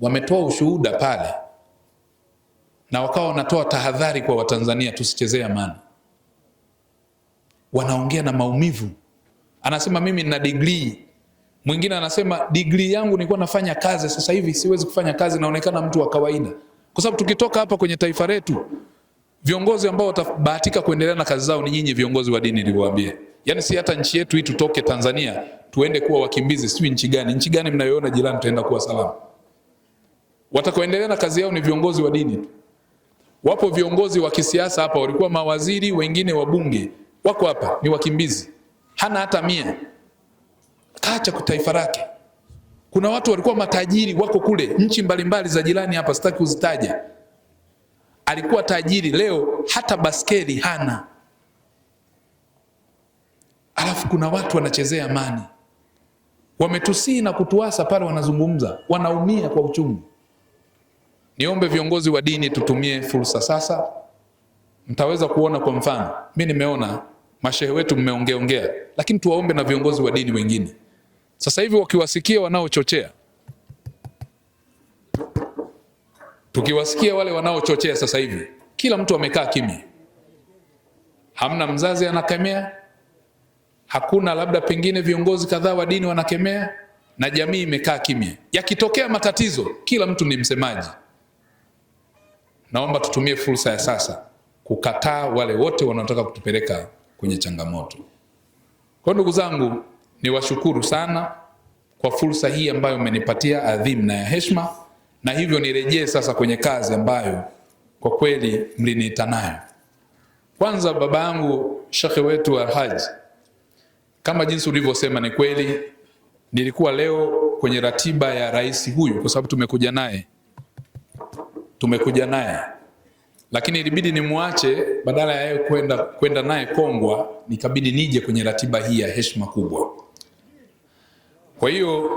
wametoa ushuhuda pale, na wakawa wanatoa tahadhari kwa Watanzania tusichezee amani. Wanaongea na maumivu. Anasema mimi nina degree. Mwingine anasema degree yangu nilikuwa nafanya kazi, sasa hivi siwezi kufanya kazi, naonekana mtu wa kawaida. Kwa sababu tukitoka hapa kwenye taifa letu, viongozi ambao watabahatika kuendelea na kazi zao ni nyinyi viongozi wa dini nilivyowaambia. Yaani si hata nchi yetu hii tutoke Tanzania tuende kuwa wakimbizi, sio nchi gani mnayoona jirani tutaenda kuwa salama. Watakaoendelea na kazi yao ni viongozi wa dini tu. Wapo viongozi wa kisiasa hapa walikuwa mawaziri, wengine wabunge, wako hapa ni wakimbizi. Hana hata 100. Kaacha kwa taifa lake. Kuna watu walikuwa matajiri wako kule nchi mbalimbali za jirani hapa, sitaki kuzitaja. Alikuwa tajiri, leo hata baskeli hana. Alafu kuna watu wanachezea amani. Wametusii na kutuasa pale wanazungumza, wanaumia kwa uchungu. Niombe viongozi wa dini tutumie fursa sasa. Mtaweza kuona kwa mfano, mimi nimeona mashehe wetu mmeongea, lakini tuwaombe na viongozi wa dini wengine. Sasa hivi wakiwasikia wanaochochea, tukiwasikia wale wanaochochea sasa hivi, kila mtu amekaa kimya. Hamna mzazi anakemea, hakuna labda pengine viongozi kadhaa wa dini wanakemea, na jamii imekaa kimya. Yakitokea matatizo, kila mtu ni msemaji. Naomba tutumie fursa ya sasa kukataa wale wote wanaotaka kutupeleka kwenye changamoto. Kwa ndugu zangu, niwashukuru sana kwa fursa hii ambayo mmenipatia adhimu na ya heshima, na hivyo nirejee sasa kwenye kazi ambayo kwa kweli mliniita nayo. Kwanza baba yangu Sheikh wetu Alhaji, kama jinsi ulivyosema ni kweli, nilikuwa leo kwenye ratiba ya rais huyu kwa sababu tumekuja naye. lakini ilibidi nimwache, badala ya yeye kwenda naye Kongwa, nikabidi nije kwenye ratiba hii ya heshima kubwa. Kwa hiyo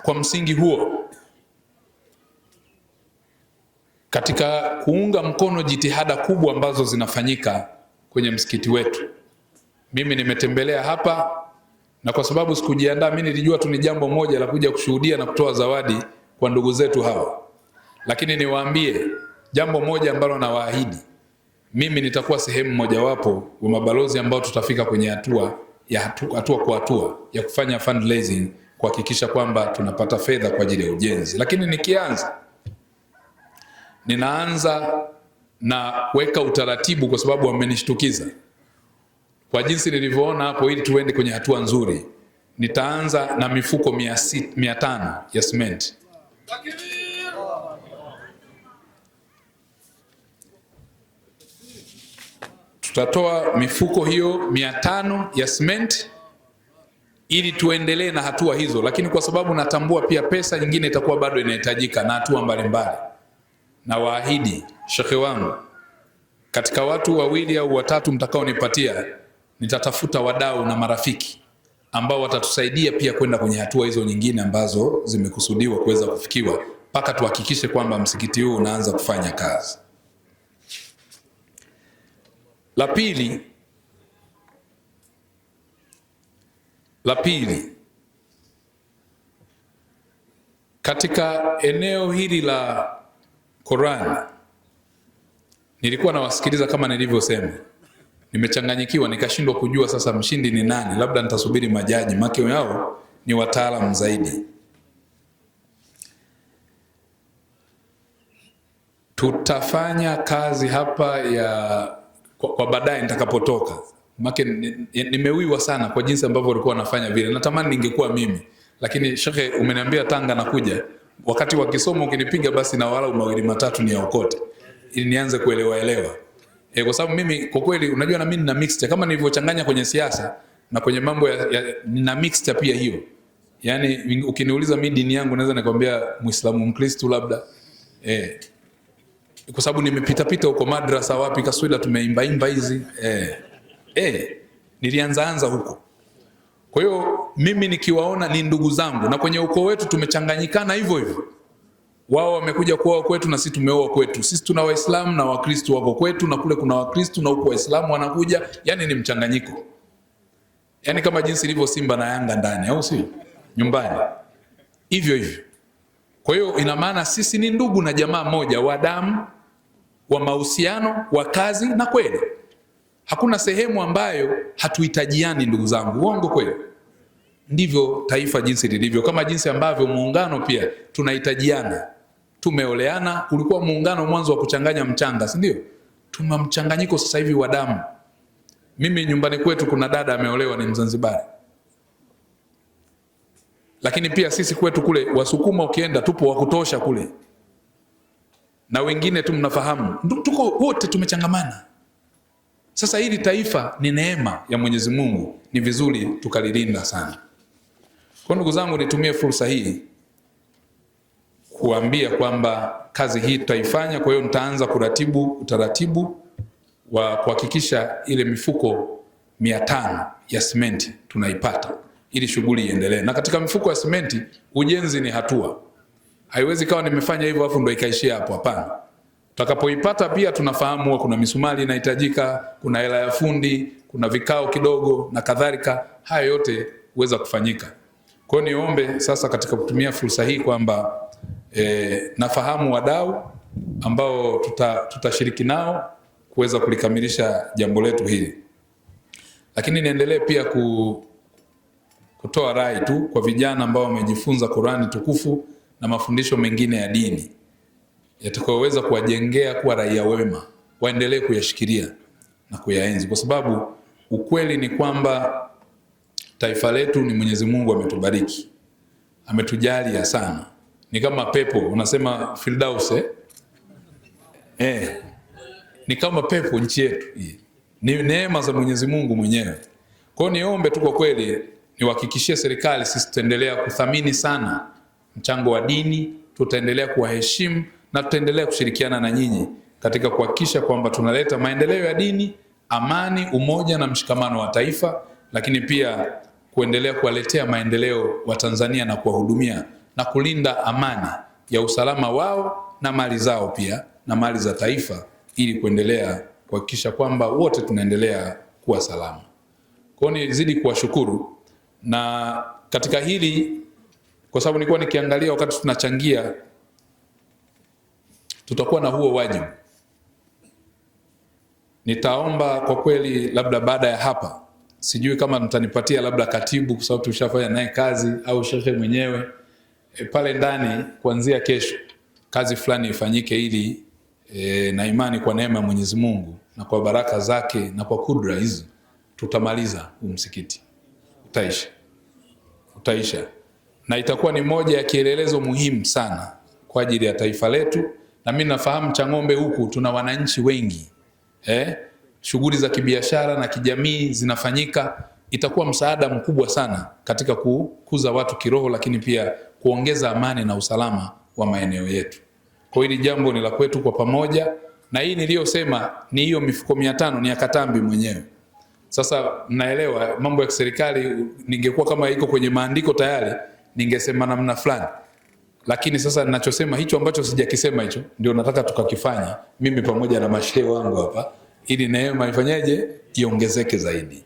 kwa msingi huo, katika kuunga mkono jitihada kubwa ambazo zinafanyika kwenye msikiti wetu, mimi nimetembelea hapa, na kwa sababu sikujiandaa, mimi nilijua tu ni jambo moja la kuja kushuhudia na kutoa zawadi kwa ndugu zetu hawa. Lakini niwaambie jambo moja ambalo nawaahidi, mimi nitakuwa sehemu mojawapo wa mabalozi ambao tutafika kwenye hatua kwa hatua ya kufanya fundraising, kuhakikisha kwamba tunapata fedha kwa ajili ya ujenzi. Lakini ninaanza na kuweka utaratibu, kwa sababu wamenishtukiza kwa jinsi nilivyoona hapo. Ili tuende kwenye hatua nzuri, nitaanza na mifuko 500 ya simenti. Tutatoa mifuko hiyo 500 ya simenti ili tuendelee na hatua hizo, lakini kwa sababu natambua pia pesa nyingine itakuwa bado inahitajika na hatua mbalimbali, na waahidi shekhe wangu, katika watu 2 au 3 mtakaonipatia, nitatafuta wadau na marafiki ambao watatusaidia pia kwenda kwenye hatua hizo nyingine ambazo zimekusudiwa kuweza kufikiwa, mpaka tuhakikishe kwamba msikiti huu unaanza kufanya kazi. La pili, katika eneo hili la Qur'an, nilikuwa nawasikiliza kama nilivyosema, nimechanganyikiwa, nikashindwa kujua sasa mshindi ni nani. Labda nitasubiri majaji, maki yao ni wataalamu zaidi. Tutafanya kazi hapa kwa baadaye nitakapotoka. Maki nimewiwa sana kwa jinsi ambavyo walikuwa wanafanya vile. Natamani ningekuwa mimi, lakini shekhe umeniambia Tanga nakuja. Wakati wa kisomo ukinipiga basi na wala 2 3 ni yaokote, ili nianze kuelewa. Kwa sababu mimi kwa kweli, unajua, na mimi nina mixture kama nilivyochanganya kwenye siasa na kwenye mambo nina mixture pia hiyo. Yani ukiniuliza mimi dini yangu naweza nikwambia Muislamu, Mkristo labda. Kwa sababu nimepita huko madrasa wapi Kaswida tumeimba hizi. Nilianza huko. Kwa hiyo mimi nikiwaona ni ndugu zangu, na kwenye ukoo wetu tumechanganyikana hivyo. Wao wamekuja kuoa kwetu na sisi tumeoa kwetu. Sisi tuna Waislamu na Wakristo wako kwetu, na kule kuna Wakristo na huko Waislamu wanakuja. Yani ni mchanganyiko. Yani kama jinsi ilivyo Simba na Yanga ndani, au sio? Nyumbani. Hivyo. Kwa hiyo ina maana sisi ni ndugu na jamaa moja wa damu, wa mahusiano, wa kazi, na kweli hakuna sehemu ambayo hatuhitajiani ndugu zangu. Uongo kweli? Ndivyo taifa jinsi lilivyo, kama jinsi ambavyo muungano pia tunahitajiana. Tumeoleana, ulikuwa muungano mwanzo wa kuchanganya mchanga, si ndio? Tuna mchanganyiko sasa hivi wa damu. Mimi nyumbani kwetu kuna dada ameolewa, ni Mzanzibari. Lakini pia sisi kwetu kule Wasukuma ukienda tupo wa kutosha kule. Na wengine tu mnafahamu. Tuko wote tumechangamana. Sasa hili taifa ni neema ya Mwenyezi Mungu, ni vizuri tukalilinda sana. Kwa ndugu zangu, nitumie fursa hii kuambia kwamba kazi hii tutaifanya. Kwa hiyo nitaanza kuratibu utaratibu wa kuhakikisha ile mifuko 500 ya simenti tunaipata ili shughuli iendelee. Na katika mifuko ya simenti, ujenzi ni hatua. Haiwezi kawa nimefanya hivyo afu ndo ikaishia hapo, hapana. Tutakapoipata pia tunafahamu huwa kuna misumari inahitajika, kuna hela ya fundi, kuna vikao kidogo na kadhalika. Haya yote huweza kufanyika. Kwa hiyo niombe sasa katika kutumia fursa hii kwamba nafahamu wadau ambao tutashiriki nao kuweza kulikamilisha jambo letu hili. Lakini niendelee pia kutoa rai tu kwa vijana ambao wamejifunza Qur'ani tukufu na mafundisho mengine ya dini yatakayoweza kuwajengea kuwa raia wema, waendelee kuyashikilia na kuyaenzi, kwa sababu ukweli ni kwamba taifa letu ni Mwenyezi Mungu ametubariki, ametujalia sana. Ni kama pepo, unasema Firdaus, ni kama pepo nchi yetu hii. Ni neema za Mwenyezi Mungu mwenyewe. Kwa hiyo niombe tu kwa kweli, niwahakikishie serikali sisi tutaendelea kuthamini sana mchango wa dini, tutaendelea kuwaheshimu na tutaendelea kushirikiana na nyinyi katika kuhakikisha kwamba tunaleta maendeleo ya dini, amani, umoja na mshikamano wa taifa, lakini pia kuendelea kuwaletea maendeleo wa Tanzania na kuwahudumia na kulinda amani ya usalama wao na mali zao pia na mali za taifa, ili kuendelea kuhakikisha kwamba wote tunaendelea kuwa salama. Kwa hiyo nizidi kuwashukuru, na katika hili, kwa sababu nilikuwa nikiangalia wakati tunachangia, tutakuwa na huo wajibu. Nitaomba kwa kweli, labda baada ya hapa, sijui kama mtanipatia labda katibu, kwa sababu tushafanya naye kazi, au shekhe mwenyewe pale ndani, kuanzia kesho kazi fulani ifanyike, ili na imani kwa neema ya Mwenyezi Mungu na kwa baraka zake na kwa kudra hizo tutamaliza huu msikiti. Utaisha. Na itakuwa ni moja ya kielelezo muhimu sana kwa ajili ya taifa letu. Na mimi nafahamu Chang'ombe huku tuna wananchi wengi. Shughuli za kibiashara na kijamii zinafanyika. Itakuwa msaada mkubwa sana katika kukuza watu kiroho, lakini pia kuongeza amani na usalama wa maeneo yetu. Kwa hili jambo ni la kwetu kwa pamoja, na hii niliyosema ni hiyo mifuko 500 ni ya Katambi mwenyewe. Sasa mnaelewa mambo ya serikali, ningekuwa kama iko kwenye maandiko tayari ningesema namna fulani. Lakini sasa ninachosema, hicho ambacho sijakisema, hicho ndio nataka tukakifanya mimi pamoja na mashehe wangu hapa, ili neema ifanyaje, iongezeke zaidi.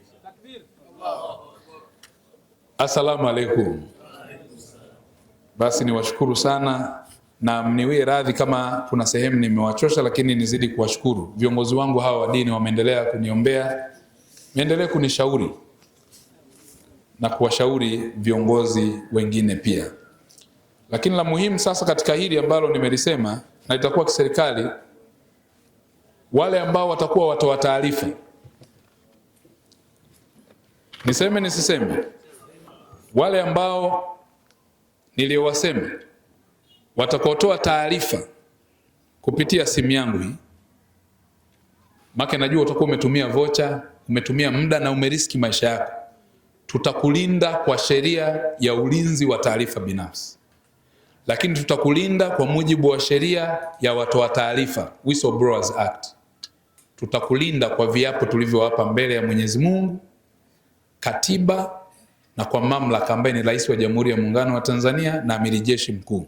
Asalamu alaykum. Basi niwashukuru sana, na mniwie radhi kama kuna sehemu nimewachosha, lakini nizidi kuwashukuru viongozi wangu hawa wa dini. Wameendelea kuniombea, meendelea kunishauri na kuwashauri viongozi wengine pia. Lakini la muhimu sasa katika hili ambalo nimelisema, na itakuwa kiserikali, wale ambao watakuwa watoa taarifa, niseme nisiseme, wale ambao niliowasema watakaotoa taarifa kupitia simu yangu hii, maka najua utakuwa umetumia vocha, umetumia muda na umeriski maisha yako, tutakulinda kwa sheria ya ulinzi wa taarifa binafsi. Lakini tutakulinda kwa mujibu wa sheria ya watoa taarifa, Whistleblowers Act. Tutakulinda kwa viapo tulivyowapa mbele ya Mwenyezi Mungu, katiba, na kwa mamlaka ambaye ni Rais wa Jamhuri ya Muungano wa Tanzania na Amiri Jeshi Mkuu.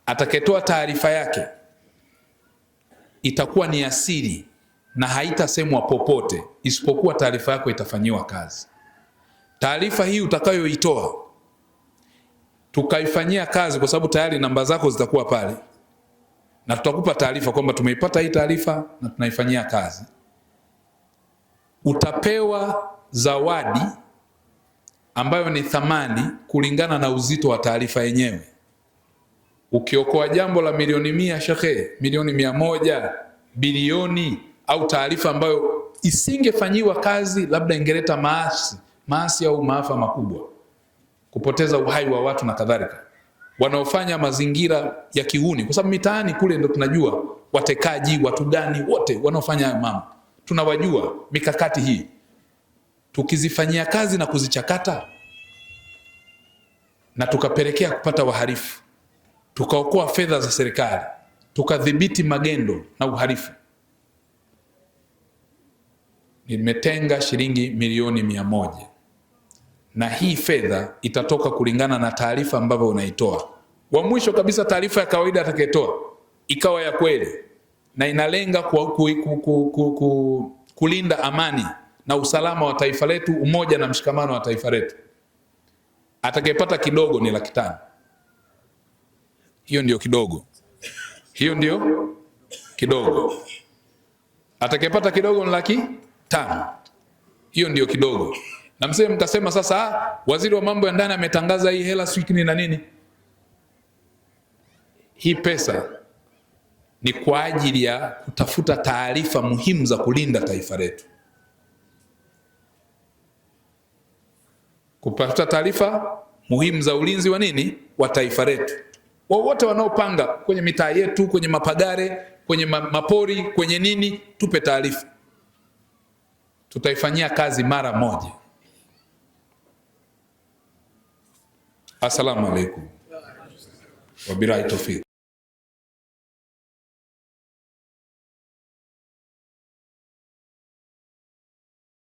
Atakayetoa taarifa yake itakuwa ni asiri na haitasemwa popote, isipokuwa taarifa yako itafanyiwa kazi. Taarifa hii utakayoitoa tukaifanyia kazi, kwa sababu tayari namba zako zitakuwa pale, na tutakupa taarifa kwamba tumeipata hii taarifa na tunaifanyia kazi. Utapewa zawadi ambayo ni thamani kulingana na uzito wa taarifa yenyewe. Ukiokoa jambo la milioni 100, shekhe, milioni 100, bilioni, au taarifa ambayo isingefanyiwa kazi, labda ingeleta maasi au maafa makubwa, kupoteza uhai wa watu na kadhalika, wanaofanya mazingira ya kihuni, kwa sababu mitaani kule ndo tunajua watekaji, watu gani, wote wanaofanya hayo mambo tunawajua. Mikakati hii tukizifanyia kazi na kuzichakata, na tukapelekea kupata wahalifu, tukaokoa fedha za serikali, tukadhibiti magendo na uhalifu, nimetenga shilingi milioni 100. Na hii fedha itatoka kulingana na taarifa ambavyo unaitoa. Wa mwisho kabisa, taarifa ya kawaida atakayetoa ikawa ya kweli na inalenga kulinda amani na usalama wa taifa letu, umoja na mshikamano wa taifa letu, atakayepata kidogo ni 500,000. Hiyo ndio kidogo. Hiyo ndio kidogo. Atakayepata kidogo ni 500,000. Hiyo ndio kidogo. Na mseme mkasema sasa, waziri wa mambo ya ndani ametangaza hii hela swikini na nini. Hii pesa ni kwa ajili ya kutafuta taarifa muhimu za kulinda taifa letu. Kupata taarifa muhimu za ulinzi wa nini? Wa taifa letu. Wote wanaopanga kwenye mitaa yetu, kwenye mapagare, kwenye mapori, kwenye nini, tupe taarifa. Tutaifanyia kazi mara moja. Assalamu alaikum. Wabillahi tawfiq.